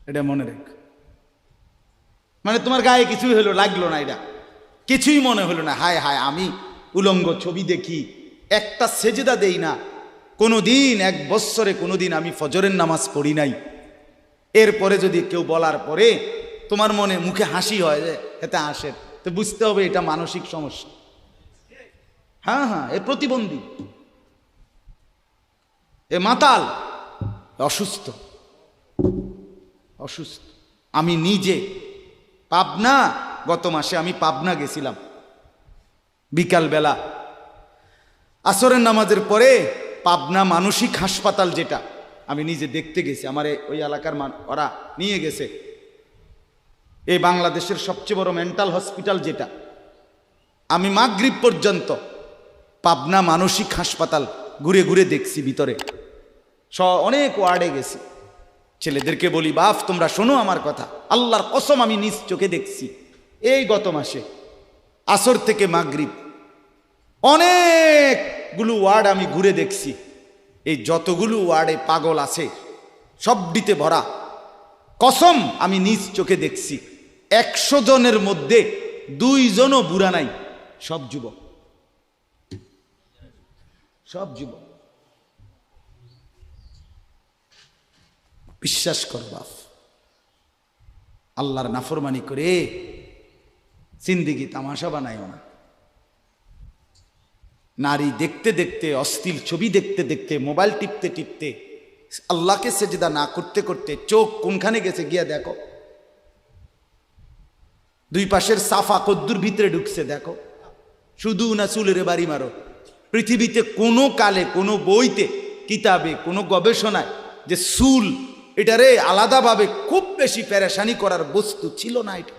এটা মনে রেখ, মানে তোমার গায়ে কিছুই হলো, লাগলো না, এটা কিছুই মনে হলো না। হায় হায়, আমি উলঙ্গ ছবি দেখি, একটা সেজদা দেই না, কোনোদিন 1 বৎসরে কোনোদিন আমি ফজরের নামাজ পড়ি নাই, এরপরে যদি কেউ বলার পরে তোমার মনে মুখে হাসি হয়, যে এতে হাসে, তো বুঝতে হবে এটা মানসিক সমস্যা। হ্যাঁ হ্যাঁ, এ প্রতিবন্ধী, এ মাতাল, অসুস্থ। আমি নিজে পাবনা, গত মাসে আমি পাবনা গেছিলাম, বিকালবেলা আসরের নামাজের পরে পাবনা মানসিক হাসপাতাল, যেটা আমি নিজে দেখতে গেছি, আমার ওই এলাকার ওরা নিয়ে গেছে, এই বাংলাদেশের সবচেয়ে বড় মেন্টাল হসপিটাল যেটা। আমি মাগরিব পর্যন্ত পাবনা মানসিক হাসপাতাল ঘুরে ঘুরে দেখছি, ভিতরে অনেক ওয়ার্ডে গেছি। ছেলেদেরকে বলি, বাপ তোমরা শোনো আমার কথা, আল্লাহর কসম আমি নিজ চোখে দেখছি। এই গত মাসে আসর থেকে মাগরিব অনেকগুলো ওয়ার্ড আমি ঘুরে দেখছি। এই যতগুলো ওয়ার্ডে পাগল আছে সবটিতে ভরা। কসম আমি নিজ চোখে দেখছি, 100 জনের মধ্যে 2 জনও বুড়া নাই, সব যুবক, সব যুবক। বিশ্বাস কর বাপ, আল্লাহর নাফরমানি করে জিন্দেগি তামাশা বানাইও না। নারী দেখতে দেখতে, অশ্লীল ছবি দেখতে দেখতে, মোবাইল টিপতে টিপতে, আল্লাহকে সেজদা না করতে করতে চোখ কোনখানে গেছে গিয়া দেখো। দুই পাশের সাফা কদ্দুর ভিতরে ঢুকছে দেখো, শুধু না চুলের বাড়ি মারো। পৃথিবীতে কোনো কালে কোনো বইতে কিতাবে কোনো গবেষণায় যে চুল এটারে আলাদাভাবে খুব বেশি পেরেশানি করার বস্তু ছিল না। এটা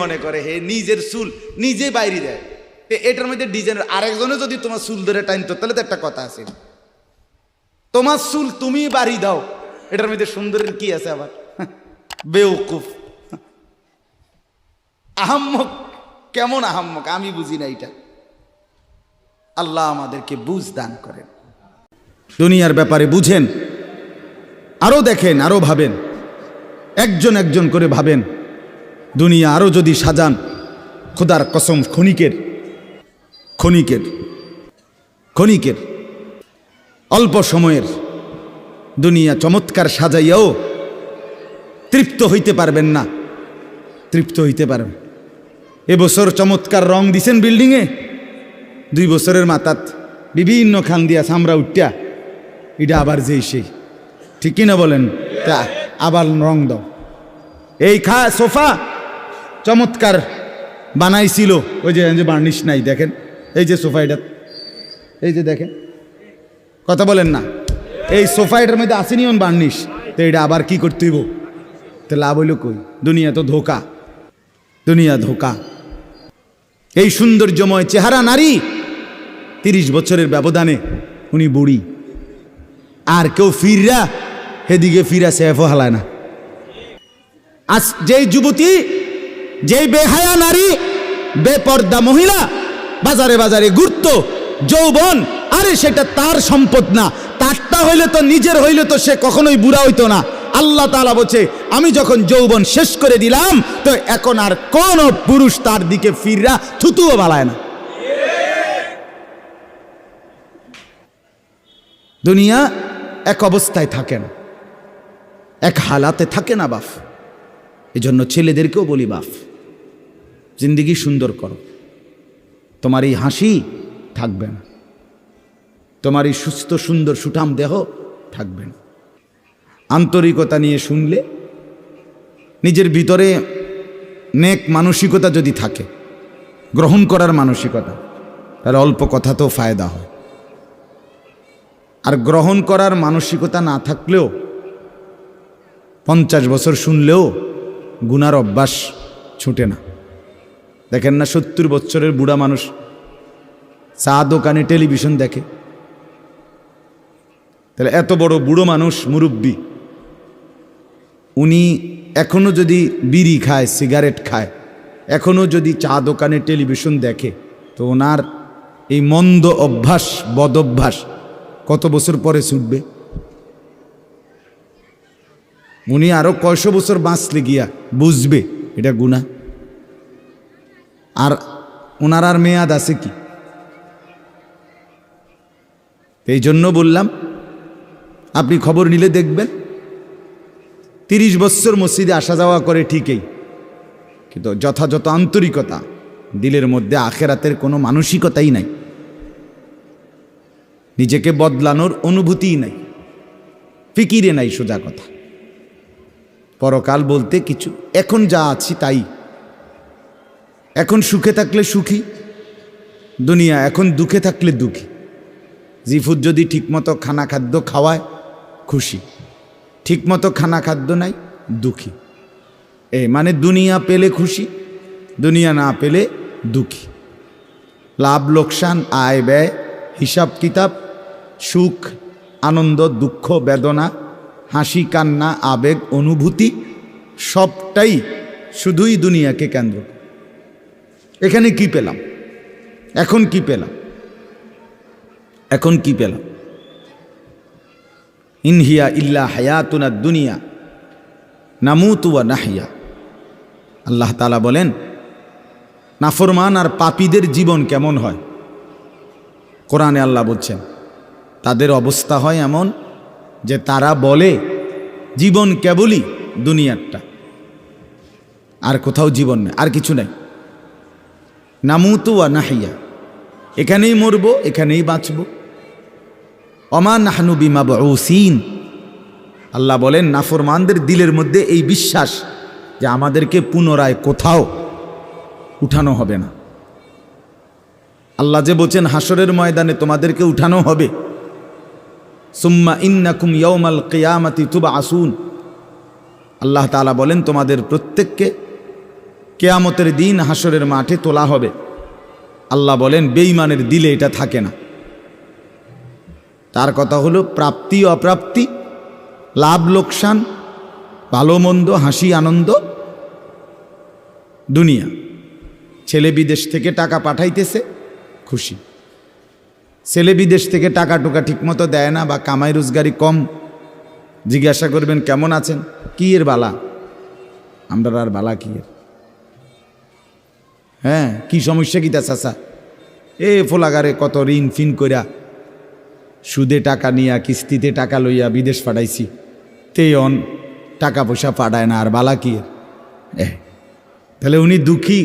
মনে করে নিজের চুল নিজে বাইরে দেয়। এটার মধ্যে ডিজাইনের আরেকজনে যদি তোমার চুল ধরে টাইনতো তাহলে তো একটা কথা আছে, তোমার চুল তুমি বাড়ি দাও, এটার মধ্যে সুন্দরের কি আছে আবার? বেওকুফ, আহাম্মক। কেমন আহাম্মক আমি বুঝি না এটা। আল্লাহ আমাদেরকে বুঝ দান করেন। দুনিয়ার ব্যাপারে বুঝেন, আরো দেখেন, আরো ভাবেন, একজন একজন করে ভাবেন। দুনিয়া আরো যদি সাজান, খোদার কসম ক্ষণিকের ক্ষণিকের ক্ষণিকের অল্প সময়ের দুনিয়া চমৎকার সাজাইয়াও তৃপ্ত হইতে পারবেন না, তৃপ্ত হইতে পারবেন। এবছর চমৎকার রং দিছেন বিল্ডিংয়ে, 2 বছরের মাথাত বিভিন্ন খান দিয়া চামড়া উঠিয়া এটা আবার যেই সেই, ঠিক কিনা বলেন? তা আবার রং দাও। এই সোফা চমৎকার বানাইছিল, ওই যে বার্নিশ নাই, দেখেন এই যে সোফা, এটা এই যে দেখেন, কথা বলেন না, এই সোফা এটার মধ্যে আসেনি অন বার্নিশ, তো এটা আবার কি করতে হইব? তো লাভ হইল কই? দুনিয়া তো ধোকা, দুনিয়া ধোকা। এই সৌন্দর্যময় চেহারা নারী 30 বছরের ব্যবধানে উনি বুড়ি, আর কেউ ফিররা সেদিকে ফিরা সেফও হালায় না। আজ যেই যুবতী, যেই বেহায়া নারী, বেপর্দা মহিলা বাজারে বাজারে ঘুরতো, যৌবন, আরে সেটা তার সম্পদ না, তারটা হইলে তো নিজের হইলে তো সে কখনোই বুড়া হইতো না। আল্লাহ তাআলা বলছে, আমি যখন যৌবন শেষ করে দিলাম তো এখন আর কোন পুরুষ তার দিকে ফিররা থুতুও বালায় না। দুনিয়া এক অবস্থায় থাকে না, এক হালাতে থাকে না বাপ। এজন্য ছেলেদেরকেও বলি, বাপ জিন্দেগি সুন্দর করো। তোমার এই হাসি থাকবে না, তোমার এই সুস্থ সুন্দর সুঠাম দেহ থাকবে না। আন্তরিকতা নিয়ে শুনলে, নিজের ভিতরে নেক মানসিকতা যদি থাকে, গ্রহণ করার মানসিকতা, তাহলে অল্প কথাতেও ফায়দা হয়। আর গ্রহণ করার মানসিকতা না থাকলেও 50 বছর শুনলেও গুনার অভ্যাস ছুটে না। দেখেন না 70 বছরের বুড়া মানুষ চা দোকানে টেলিভিশন দেখে, তাহলে এত বড় বুড়ো মানুষ, মুরব্বী, উনি এখনো যদি বিড়ি খায়, সিগারেট খায়, এখনো যদি চা দোকানে টেলিভিশন দেখে, তো ওনার এই মন্দ অভ্যাস, বদ অভ্যাস কত বছর পরে ছুটবে? উনি আরো কয়শো বছর বাঁচলে গিয়া বুঝবে এটা গুনাহ। আর ওনার আর মেয়াদ আছে কি? এই জন্য বললাম, আপনি খবর নিলে দেখবেন 30 বছর মসজিদে আসা যাওয়া করে ঠিকই, কিন্তু যথাযথ আন্তরিকতা, দিলের মধ্যে আখেরাতের কোনো মানসিকতাই নাই, নিজেকে বদলানোর অনুভূতিই নাই, ফিকিরে নাই। সোজা কথা, পরকাল বলতে কিছু, এখন যা আছি তাই। এখন সুখে থাকলে সুখী দুনিয়া, এখন দুঃখে থাকলে দুঃখী। জিফুত যদি ঠিকমতো খানা খাদ্য খাওয়ায় খুশি, ঠিকমতো খানা খাদ্য নাই দুঃখী। মানে দুনিয়া পেলে খুশি, দুনিয়া না পেলে দুঃখী। লাভ লোকসান, আয় ব্যয়, হিসাব কিতাব, সুখ আনন্দ, দুঃখ বেদনা, হাসি কান্না, আবেগ অনুভূতি, সবটাই শুধুই দুনিয়াকে কেন্দ্র। এখানে কি পেলাম? এখন কি পেলাম? এখন কি পেলাম? ইনহিয়া ইল্লা হায়াতুনা দুনিয়া নামুতু ওয়া নাহইয়া। আল্লাহ তাআলা বলেন, নাফরমান আর পাপীদের জীবন কেমন হয়? কোরআনে আল্লাহ বলছেন, তাদের অবস্থা হয় এমন যে তারা বলে জীবন কেবলই দুনিয়ারটা, আর কোথাও জীবন নেই, আর কিছু নেই। নামুতু ওয়া নাহইয়া, এখানেই মরবো, এখানেই বাঁচবো। ওমা নাহনু বিমাবউসিন। আল্লাহ বলেন, নাফরমানদের দিলের মধ্যে এই বিশ্বাস যে আমাদেরকে পুনরায় কোথাও উঠানো হবে না। আল্লাহ যে বলছেন হাসরের ময়দানে তোমাদেরকে উঠানো হবে, সুম্মা ইন্নাকুম ইয়াউমাল কিয়ামাতি তুবআসুন, আল্লাহ তাআলা বলেন তোমাদের প্রত্যেককে কিয়ামতের দিন হাসরের মাঠে তোলা হবে। আল্লাহ বলেন বেঈমানের দিলে এটা থাকে না। তার কথা হলো প্রাপ্তি অপ্রাপ্তি, লাভ লোকসান, ভালো মন্দ, হাসি আনন্দ, দুনিয়া। ছেলে বিদেশ থেকে টাকা পাঠাইতেছে, খুশি। ছেলে বিদেশ থেকে টাকা টুকা ঠিকমতো দেয় না বা কামাই রোজগারি কম, জিজ্ঞাসা করবেন কেমন আছেন, কি এর বালা, আমরা আর বালা কি এর, হ্যাঁ কি সমস্যা কিতা চাচা, এ ফোলাগারে কত ঋণ ফিন কইরা সুদে টাকা নিয়া কিস্তিতে টাকা লইয়া বিদেশ পাঠাইছি, তেয়ন টাকা পয়সা পাঠায় না, আর বালা কি এর। তাহলে উনি দুঃখী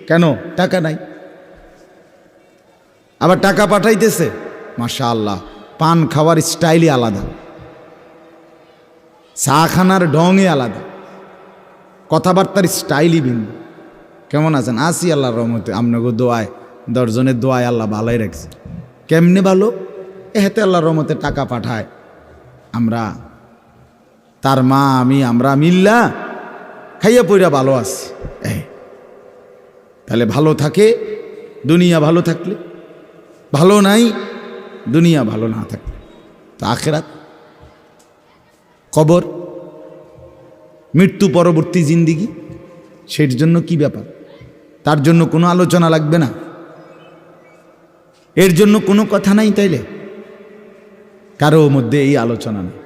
কেন, টাকা নাই। আবার টাকা পাঠাইতেছে, মাশাআল্লাহ, পান খাওয়ার স্টাইলই আলাদা, চা খানার ঢংই আলাদা, কথাবার্তার স্টাইলই ভিন্ন। কেমন আছেন, আসি আল্লাহর রহমতে, আপনাকে দোয়ায়, 10 জনের দোয়ায় আল্লাহ ভালোই রাখছে। কেমনে ভালো, এতে আল্লাহর রহমতে টাকা পাঠায়, আমরা তার মা আমি আমরা মিল্লা খাইয়া পইরা ভালো আছি। তাহলে ভালো থাকে দুনিয়া, ভালো থাকলে ভালো নাই, দুনিয়া ভালো না থাকলে তো আখিরাত, কবর, মৃত্যু পরবর্তী জিন্দিগি, সের জন্য কি ব্যাপার, তার জন্য কোনো আলোচনা লাগবে না, এর জন্য কোনো কথা নাই। তাইলে কারো মধ্যে এই আলোচনা নেই,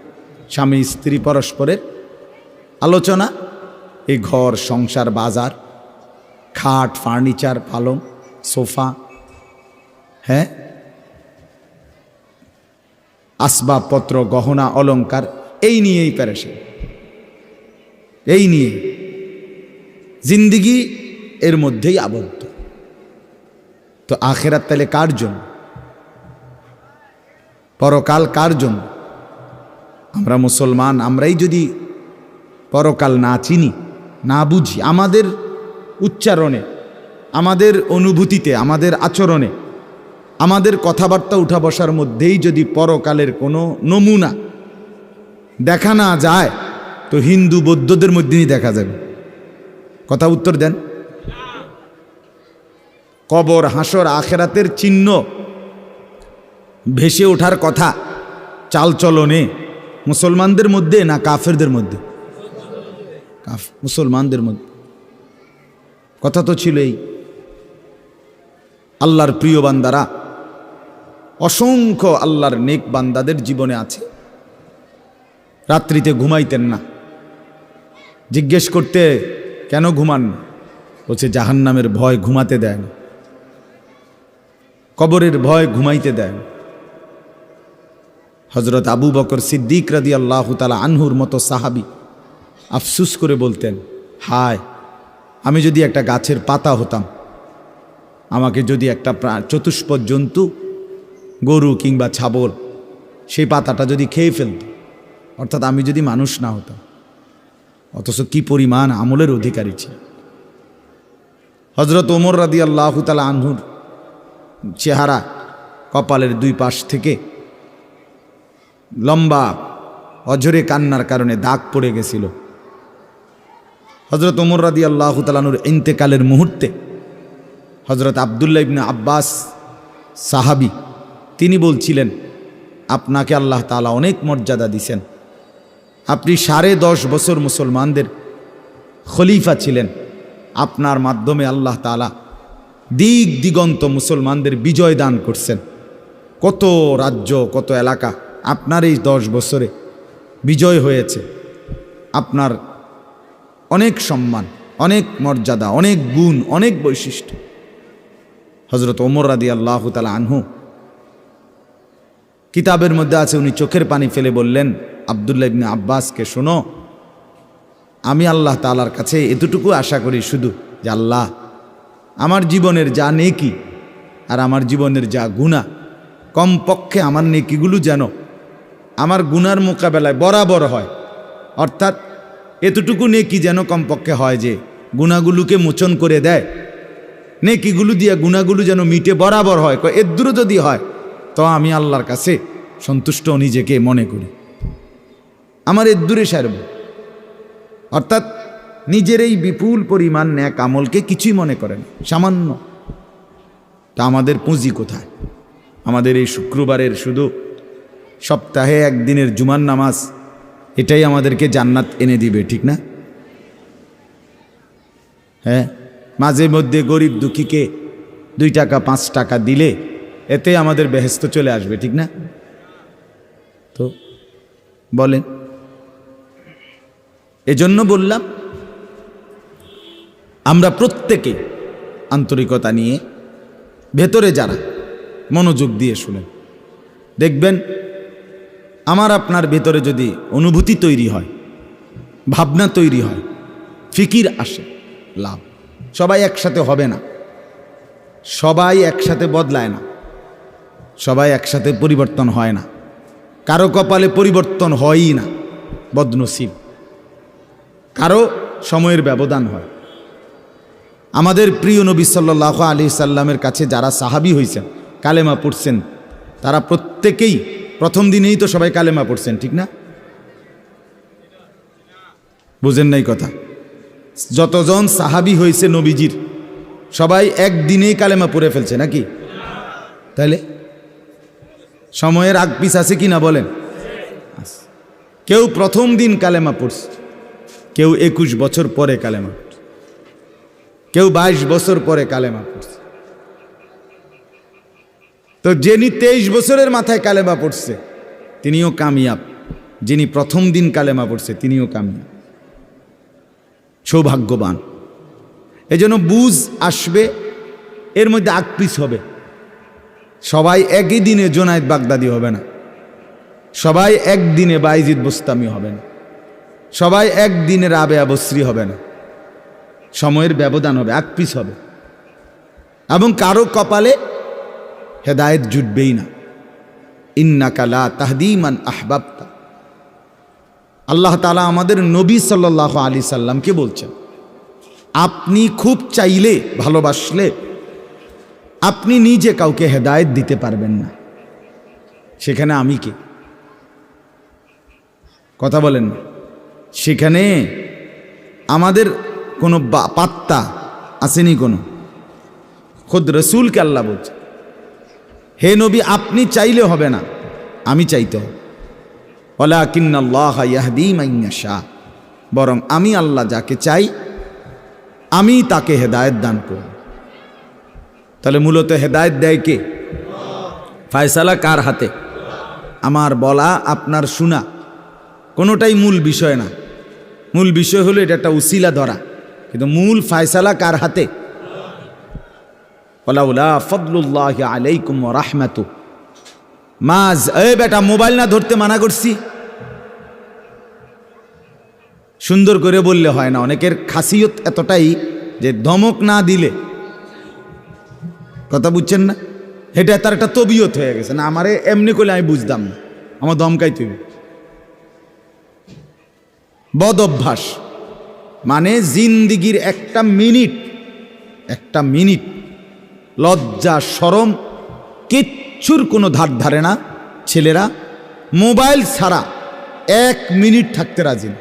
স্বামী স্ত্রী পরস্পরের আলোচনা, এই ঘর সংসার বাজার, খাট ফার্নিচার পালং সোফা, হ্যাঁ আসবাবপত্র গহনা অলংকার, এই নিয়েই পেরেছে, এই নিয়ে জিন্দিগি এর মধ্যেই আবদ্ধ। তো আখিরাত তাহলে কার জন্য, পরকাল কার জন্য? আমরা মুসলমান, আমরাই যদি পরকাল না চিনি, না বুঝি, আমাদের উচ্চারণে, আমাদের অনুভূতিতে, আমাদের আচরণে, আমাদের কথাবার্তা উঠা বসার মধ্যেই যদি পরকালের কোনো নমুনা দেখা না যায়, তো হিন্দু বৌদ্ধদের মধ্যেই দেখা যাবে। কথা উত্তর দেন। কবর হাসর আখেরাতের চিহ্ন ভেসে ওঠার কথা চালচলনে মুসলমানদের মধ্যে না কাফেরদের মধ্যে? মুসলমানদের মধ্যে। কথা তো ছিল এই, আল্লাহর প্রিয় বান্দারা, অসংখ্য আল্লাহর নেক বান্দাদের জীবনে আছে, রাত্রিতে ঘুমাইতেন না। জিজ্ঞেস করতে কেন ঘুমান না, বলছে জাহান্নামের ভয় ঘুমাতে দেয় না, কবরের ভয় ঘুমাইতে দেয় না। হজরত আবু বকর সিদ্দিক রাদিয়াল্লাহু তাআলা আনহুর মতো সাহাবী আফসুস করে বলতেন, হায় আমি যদি একটা গাছের পাতা হতাম, আমাকে যদি একটা চতুষ্পদ জন্তু, গরু কিংবা ছাগল, সেই পাতাটা যদি খেয়ে ফেলত, অর্থাৎ আমি যদি মানুষ না হতাম। অথচ কি পরিমাণ আমলের অধিকারী ছিল। হজরত ওমর রাদিয়াল্লাহু তাআলা আনহুর চেহারা, কপালের দুই পাশ থেকে লম্বা অঝরে কান্নার কারণে দাগ পড়ে গেছিল। হজরত ওমর রাদিয়াল্লাহু তাআলা আনহুর ইন্তেকালের মুহূর্তে হজরত আব্দুল্লাহ ইবনে আব্বাস সাহাবী, তিনি বলছিলেন, আপনাকে আল্লাহ তাআলা অনেক মর্যাদা দিছেন, আপনি 10.5 বছর মুসলমানদের খলিফা ছিলেন, আপনার মাধ্যমে আল্লাহ তাআলা দিক দিগন্ত মুসলমানদের বিজয় দান করছেন। কত রাজ্য, কত এলাকা আপনার এই 10 বছরে বিজয় হয়েছে। আপনার অনেক সম্মান, অনেক মর্যাদা, অনেক গুণ, অনেক বৈশিষ্ট্য। হজরত ওমর রাদিয়াল্লাহু তাআলা আনহু কিতাবের মধ্যে আছে, উনি চোখের পানি ফেলে বললেন আব্দুল্লাহ ইবনে আব্বাসকে, শোনো, আমি আল্লাহ তাআলার কাছে এতটুকু আশা করি শুধু যে আল্লাহ আমার জীবনের যা নেকি আর আমার জীবনের যা গুনাহ, কমপক্ষে আমার নেকিগুলো যেন আমার গুনার মোকাবেলায় বরাবর হয়। অর্থাৎ এতটুকু নেকি যেন কমপক্ষে হয় যে গুনাহগুলোকে মোচন করে দেয়, নেকিগুলো দিয়া গুনাহগুলো যেন মিটে বরাবর হয়, এর দূরে যদি হয় তো আমি আল্লাহর কাছে সন্তুষ্ট নিজেকে মনে করি, আমার এর দূরে সারব। অর্থাৎ নিজের এই বিপুল পরিমাণ নেক আমলকে কিছুই মনে করেন, সামান্য। তা আমাদের পুঁজি কোথায়? আমাদের এই শুক্রবারের শুধু সপ্তাহে একদিনের জুমার নামাজ, এটাই আমাদেরকে জান্নাত এনে দিবে, ঠিক না? হ্যাঁ, মাঝে মধ্যে গরিব দুঃখীকে 2 টাকা 5 টাকা দিলে এতে আমাদের বেহেশত চলে আসবে, ঠিক না? তো বলেন, এজন্য বললাম আমরা প্রত্যেকে আন্তরিকতা নিয়ে ভেতরে যারা মনোযোগ দিয়ে শুনেন, দেখবেন আমার আপনার ভেতরে যদি অনুভূতি তৈরি হয়, ভাবনা তৈরি হয়, ফিকির আসে, লাভ। সবাই একসাথে হবে না, সবাই একসাথে বদলায় না, সবাই একসাথে পরিবর্তন হয় না, কারো কপালে পরিবর্তন হয়ই না, বদনসিব। কারো সময়ের ব্যবধান হয়। আমাদের প্রিয় নবী সাল্লাল্লাহু আলাইহি সাল্লামের কাছে যারা সাহাবী হয়েছেন, কালেমা পড়ছেন, তারা প্রত্যেকেই প্রথম দিনেই তো সবাই কালেমা পড়ছেন, ঠিক না? বুঝেন নাই কথা? যতজন সাহাবী হয়েছে নবীজির, সবাই একদিনেই কালেমা পড়ে ফেলছে নাকি? তাহলে সময়ের আগ পিছ আছে কি না বলেন? কেউ প্রথম দিন কালেমা পড়ছে, কেউ 21 বছর পরে কালেমা পড়ছে, কেউ 22 বছর পরে কালেমা পড়ছে। তো যিনি 23 বছরের মাথায় কালেমা পড়ছে তিনিও কামিয়াব, যিনি প্রথম দিন কালেমা পড়ছে তিনিও কামিয়াব, সৌভাগ্যবান। এজন্য বুঝ আসবে, এর মধ্যে আকপিস হবে। সবাই একই দিনে জোনায়েদ বাগদাদি হবে না, সবাই একদিনে বাইজিদ বুস্তামি হবে না, সবাই একদিনে রাবেয়া বসরি হবে না, সময়ের ব্যবধান হবে, আকপিস হবে। এবং কারো কপালে হেদায়েত জুটবেই না। ইন্নাকা লা তাহদি মান আহবাবতা। আল্লাহ তাআলা আমাদের নবী সাল্লাল্লাহু আলাইহি সাল্লামকে বলছেন, আপনি খুব চাইলে, ভালোবাসলে আপনি নিজে কাউকে হেদায়েত দিতে পারবেন না, সেখানে আমি কে? কথা বলেন না। সেখানে আমাদের কোনো পাত্তা আসেনি কোনো। খুদ রসুলকে আল্লাহ বলছে, হে নবী আপনি চাইলে হবে না, আমি চাইতে হবে। ওয়ালাকিন্নাল্লাহা ইয়াহদি মান ইয়াশা, বরং আমি আল্লাহ যাকে চাই আমি তাকে হেদায়েত দান করি। তাহলে মূলত হেদায়েত দেয় কে? ফয়সালা কার হাতে? আমার বলা আপনার শোনা কোনোটাই মূল বিষয় না। মূল বিষয় হলো এটা একটা উসিলা ধরা, কিন্তু মূল ফয়সালা কার হাতে? ওয়ালাউলা ফাদলুল্লাহি আলাইকুম ওয়া রাহমাতু মাজ। এই বেটা মোবাইল না ধরতে মানা করছি, সুন্দর করে বললে হয় না। অনেকের খাসিয়ত এতটাই যে ধমক না দিলে, কথা বুঝছেন না, এটা তার একটা তবিয়ত হয়ে গেছে। না আমারে এমনি করলে আমি বুঝতাম না, আমার ধমকাই তুই। বদ অভ্যাস মানে জিন্দিগির একটা মিনিট লজ্জা শরম কিচ্ছুর কোনো ধার ধারে না। ছেলেরা মোবাইল ছাড়া 1 মিনিট থাকতে রাজি না।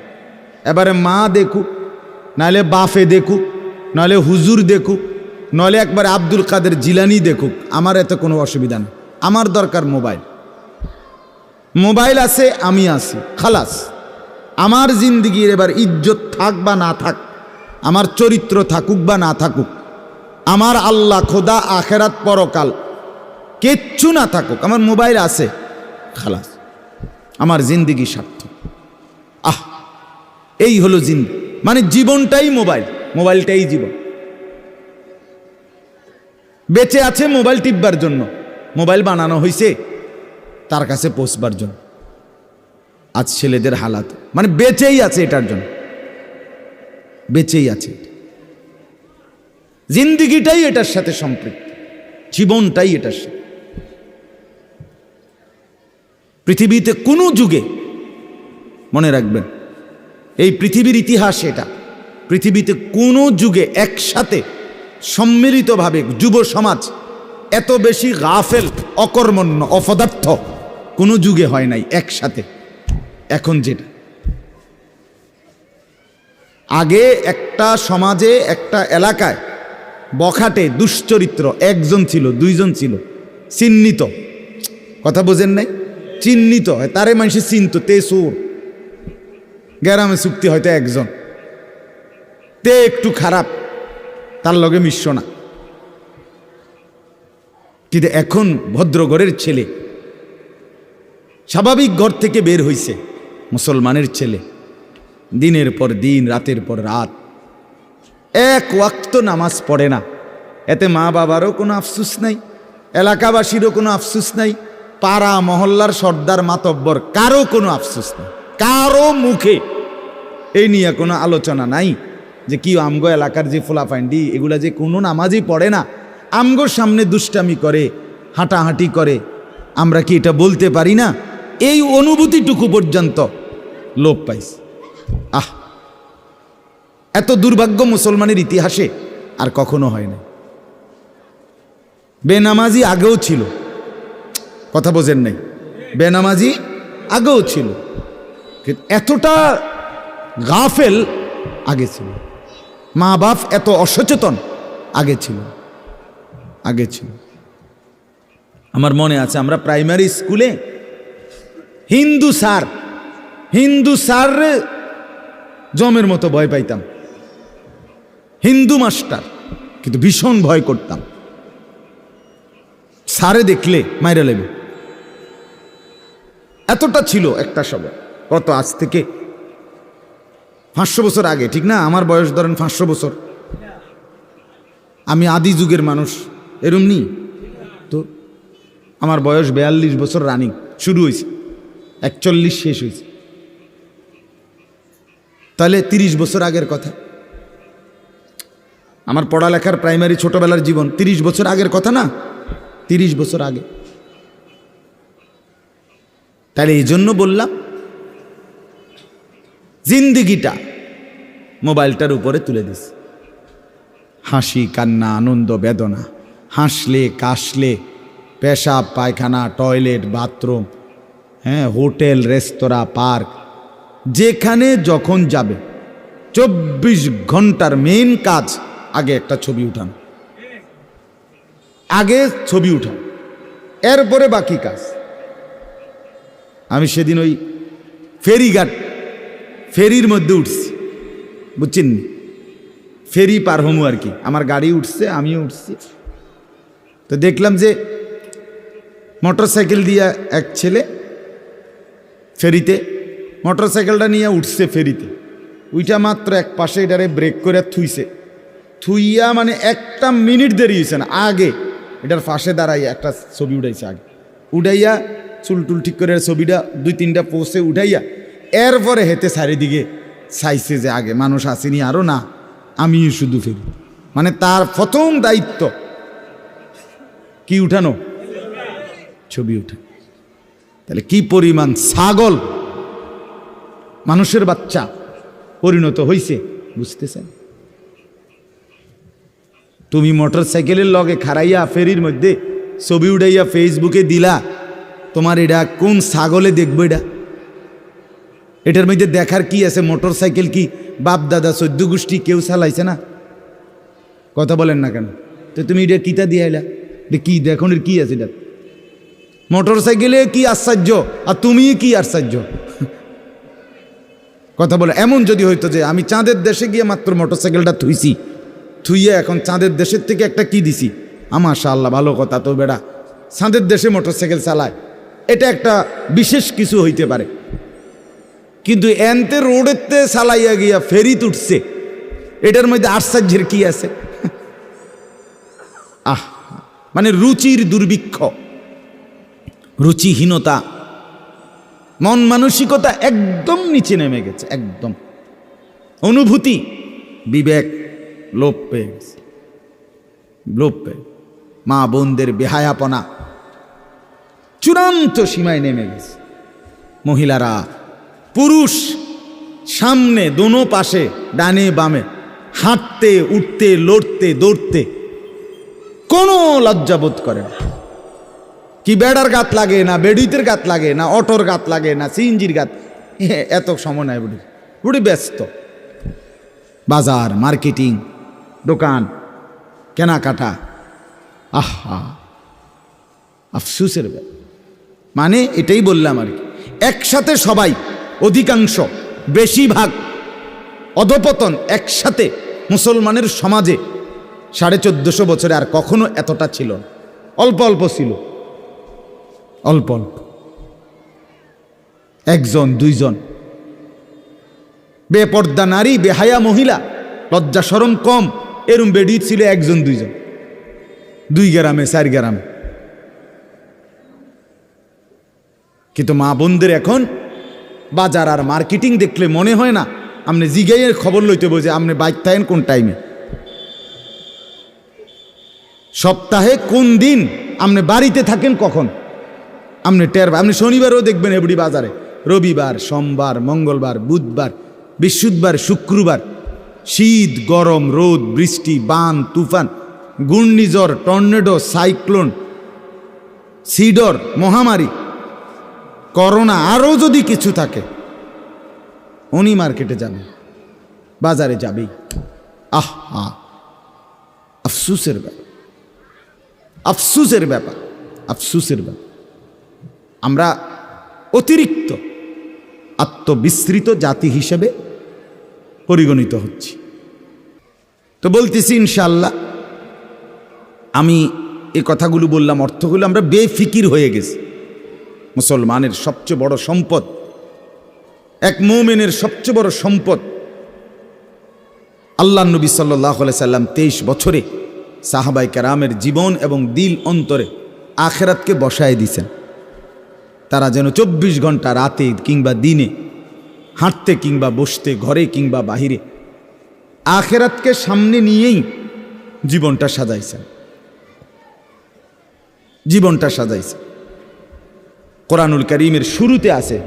এবারে মা দেখুক, নাহলে বাফে দেখুক, নাহলে হুজুর দেখুক, নাহলে একবার আব্দুল কাদের জিলানি দেখুক, আমার এতে কোনো অসুবিধা নেই। আমার দরকার মোবাইল। মোবাইল আছে, আমি আছি, খালাস। আমার জিন্দিগির এবার ইজ্জত থাক বা না থাক, আমার চরিত্র থাকুক বা না থাকুক, আমার আল্লাহ খোদা আখেরাত পরকাল কিচ্ছু না থাকুক, আমার মোবাইল আছে, খালাস, আমার জিন্দিগি সার্থক। এই হলো জিন্দি, মানে জীবনটাই মোবাইল, মোবাইলটাই জীবন। বেঁচে আছে মোবাইল টিপবার জন্য, মোবাইল বানানো হয়েছে তার কাছে পৌঁছবার জন্য। আজ ছেলেদের হালাত মানে বেঁচেই আছে এটার জন্য, বেঁচেই আছে। জিন্দিগিটাই এটার সাথে সম্পৃক্ত, জীবনটাই এটার সাথে। পৃথিবীতে কোনো যুগে মনে রাখবেন, এই পৃথিবীর ইতিহাস এটা, পৃথিবীতে কোনো যুগে একসাথে সম্মিলিতভাবে যুব সমাজ এত বেশি গাফেল, অকর্মণ্য, অপদার্থ কোনো যুগে হয় নাই একসাথে। এখন যেটা আগে একটা সমাজে, একটা এলাকায় বখাটে দুশ্চরিত্র একজন ছিল, দুইজন ছিল, চিহ্নিত, কথা বোঝেন নাই, চিহ্নিত হয়, তারে মানুষে চিনত, তে সুর, গ্রামে চুক্তি হয়তো একজন, তে একটু খারাপ, তার লগে মিশ্র না। কিন্তু এখন ভদ্রঘরের ছেলে, স্বাভাবিক ঘর থেকে বের হইছে, মুসলমানের ছেলে, দিনের পর দিন, রাতের পর রাত এক ওয়াক্ত নামাজ পড়ে না। এতে মা বাবারও কোনো আফসুস নাই, এলাকাবাসীরও কোনো আফসুস নাই, পাড়া মহল্লার সর্দার মাতব্বর কারো কোনো আফসুস নাই, কারো মুখে এই নিয়ে কোনো আলোচনা নাই যে কি আমগো এলাকার যে ফোলাফাইন্ডি এগুলা যে কোনো নামাজই পড়ে না, আমগোর সামনে দুষ্টামি করে, হাঁটাহাঁটি করে, আমরা কি এটা বলতে পারি না? এই অনুভূতিটুকু পর্যন্ত লোপ পাইছে। আহ, এত দুর্ভাগ্য মুসলমানের ইতিহাসে আর কখনো হয় না। বেনামাজি আগেও ছিল, কথা বোঝেন নাই, বেনামাজি আগেও ছিল, কিন্তু এতটা গাফেল আগে ছিল, মা বাপ এত অসচেতন আগে ছিল, আগে ছিল। আমার মনে আছে আমরা প্রাইমারি স্কুলে হিন্দু স্যার জমের মতো ভয় পাইতাম, হিন্দু মাস্টার, কিন্তু ভীষণ ভয় করতাম, স্যারে দেখলে মাইরা লেবে, এতটা ছিল একটা সময়। কত আজ থেকে 500 বছর আগে, ঠিক না? আমার বয়স ধরেন 500 বছর, আমি আদি যুগের মানুষ, এরম নি তো, আমার বয়স 42 বছর রানিং, শুরু হয়েছে 41 শেষ হয়েছে, তাহলে 30 বছর আগের কথা। আমার পড়ালেখার প্রাইমারি ছোটবেলার জীবন 30 বছর আগের কথা না, 30 বছর আগে। তাহলে এই জন্য বললাম জিন্দিগিটা মোবাইলটার উপরে তুলে দিস, হাসি কান্না আনন্দ বেদনা, হাসলে কাশলে, পেশাব পায়খানা, টয়লেট বাথরুম, হ্যাঁ, হোটেল রেস্তোরাঁ পার্ক, যেখানে যখন যাবে 24 ঘন্টার মেইন কাজ আগে একটা ছবি উঠানো, আগে ছবি উঠানো, এরপরে বাকি কাজ। আমি সেদিন ওই ফেরিঘাট, ফেরির মধ্যে উঠছি, বুঝছেন, ফেরি পার হমু আর কি, আমার গাড়ি উঠছে, আমিও উঠছি, তো দেখলাম যে মোটর সাইকেল দিয়ে এক ছেলে ফেরিতে, মোটর সাইকেলটা নিয়ে উঠছে ফেরিতে, ওইটা মাত্র এক পাশে এটারে ব্রেক করে থুইছে, থুইয়া মানে একটা মিনিট দেরি হয়েছে না, আগে এটার পাশে দাঁড়াইয়া একটা ছবি উঠাইছে, আগে উঠাইয়া চুলটুল ঠিক করে ছবিটা 2-3টা পোস্টে উঠাইয়া এরপরে হেতে চারিদিকে চাইছে যে আগে মানুষ আসেনি আরও না, আমি শুধু ফেরি, মানে তার প্রথম দায়িত্ব কি উঠানো, ছবি উঠা। তাহলে কি পরিমাণ ছাগল মানুষের বাচ্চা পরিণত হইছে বুঝতেছেন? তুমি মোটর সাইকেলের লগে খাড়াইয়া ফেরির মধ্যে ছবি উঠাইয়া ফেসবুকে দিলা, তোমার এটা কোন ছাগলে দেখবো? এটার মধ্যে দেখার কি আছে? মোটর সাইকেল কি বাপ দাদা 14 গোষ্ঠী কেউ চালাইছে না? কথা বলেন না কেন? তো তুমি এটা কিতা দিয়ে আইলা, কি দেখুন কি আছে এটা? মোটর সাইকেলে কি আশ্চর্য আর তুমি কি আশ্চর্য? কথা বলে এমন যদি হইতো যে আমি চাঁদের দেশে গিয়ে মাত্র মোটর সাইকেলটা থুইছি, থুইয়া এখন চাঁদের দেশের থেকে একটা কি দিছি, মাশাআল্লাহ ভালো কথা, তো বেড়া চাঁদের দেশে মোটর সাইকেল চালায়, এটা একটা বিশেষ কিছু হইতে পারে। কিন্তু এনতে রোডেতে চালাইয়া গিয়া ফেরি তুটছে, এটার মধ্যে আশ্চর্যের কি আছে? মানে রুচির দুর্ভিক্ষ, রুচিহীনতা, মন মানসিকতা একদম নিচে নেমে গেছে, একদম অনুভূতি বিবেক লোপ পেয়ে গেছে, লোপ পেয়ে মা বোনদের বেহায়াপনা চূড়ান্ত সীমায় নেমে গেছে। মহিলারা পুরুষ সামনে দোনো পাশে ডানে বামে হাঁটতে উঠতে লড়তে দৌড়তে কোনো লজ্জাবোধ করে না। কি বেড়ার গাত লাগে না, বেডিতের গাত লাগে না, অটোর গাত লাগে না, সিএনজির গাত, এত সময় নাই বুড়ি। বুড়ি ব্যস্ত, বাজার, মার্কেটিং, দোকান, কেনাকাটা। আহা, আফসুসের ব্যাপার। মানে এটাই বললাম আর কি, একসাথে সবাই, অধিকাংশ, বেশিরভাগ অধপতন একসাথে মুসলমানের সমাজে 1450 বছরে আর কখনো এতটা ছিল না। অল্প অল্প ছিল, অল্প অল্প, একজন দুইজন বেপর্দা নারী, বেহায়া মহিলা, লজ্জা শরম কম, এরম বেডি ছিল একজন দুইজন, 2 গ্রামে 4 গ্রামে। কিন্তু মা বোনদের এখন বাজার আর মার্কেটিং দেখলে মনে হয় না আপনি জিগাইয়ের খবর লইতে বোঝে আপনি বাইক থাকেন কোন টাইমে, সপ্তাহে কোন দিন আপনি বাড়িতে থাকেন কখন আপনি টের। আপনি শনিবারও দেখবেন এবড়ি বাজারে, রবিবার, সোমবার, মঙ্গলবার, বুধবার, বৃহস্পতিবার, শুক্রবার, শীত, গরম, রোদ, বৃষ্টি, বান, তুফান, ঘূর্ণিঝড়, টর্নেডো, সাইক্লোন, সিডর, মহামারী, করোনা, আরও যদি কিছু থাকে, উনি মার্কেটে যাবে, বাজারে যাবেই। আহা, আফসুসের ব্যাপার, আফসুসের ব্যাপার, আফসুসের ব্যাপার। আমরা অতিরিক্ত আত্মবিস্মৃত জাতি হিসেবে পরিগণিত হচ্ছি। তো বলতেছি ইনশাআল্লাহ, আমি এই কথাগুলো বললাম, অর্থগুলো আমরা বেফিকির হয়ে গেছি। মুসলমানের সবচেয়ে বড় সম্পদ, এক মুমিনের সবচেয়ে বড় সম্পদ, আল্লাহ নবী সাল্লাল্লাহু আলাইহি সাল্লাম 23 বছরে সাহাবায়ে কেরামের জীবন এবং দিল অন্তরে আখিরাতকে বসায় দিয়েছেন। তারা যেন 24 ঘন্টা রাতে কিংবা দিনে, হাঁটতে কিংবা বসতে, ঘরে কিংবা বাহিরে, আখিরাতকে সামনে নিয়েই জীবনটা সাজাইছেন, জীবনটা সাজাইছেন। কোরআনুল কারীমের শুরুতে আছে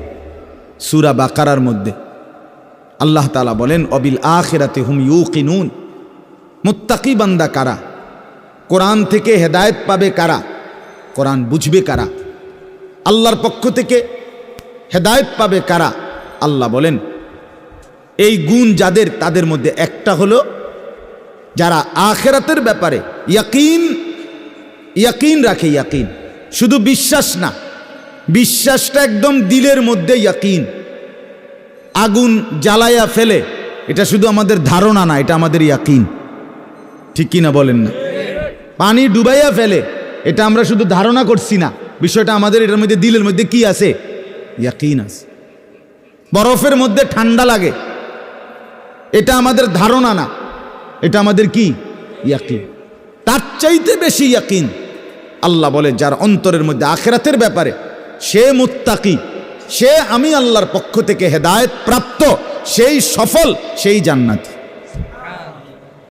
সূরা বাকারার মধ্যে আল্লাহ তাআলা বলেন, অবিল আখিরাতি হুম ইউকিনুন। মুত্তাকি বান্দা কারা? কোরআন থেকে হেদায়েত পাবে কারা? কোরআন বুঝবে কারা? আল্লাহর পক্ষ থেকে হেদায়েত পাবে কারা? আল্লাহ বলেন এই গুণ যাদের, তাদের মধ্যে একটা হলো যারা আখিরাতের ব্যাপারে ইয়াকিন রাখে। ইয়াকিন শুধু বিশ্বাস না, বিশ্বাসটা একদম দিলের মধ্যে ইয়াকিন। আগুন জ্বালায়া ফেলে, এটা শুধু আমাদের ধারণা না, এটা আমাদের ইয়াকিন। ঠিক কিনা বলেন না? পানি ডুবাইয়া ফেলে, এটা আমরা শুধু ধারণা করছি না, বিষয়টা আমাদের এটার মধ্যে দিলের মধ্যে কি আছে? ইয়াকিন আছে। বরফের মধ্যে ঠান্ডা লাগে, এটা আমাদের ধারণা না, এটা আমাদের কি? ইয়াকিন। তার চাইতে বেশি ইয়াকিন আল্লাহ বলে যার অন্তরের মধ্যে আখিরাতের ব্যাপারে, সে মুত্তাকি, সে আমি আল্লাহর পক্ষ থেকে হেদায়েত প্রাপ্ত, সেই সফল, সেই জান্নাতি।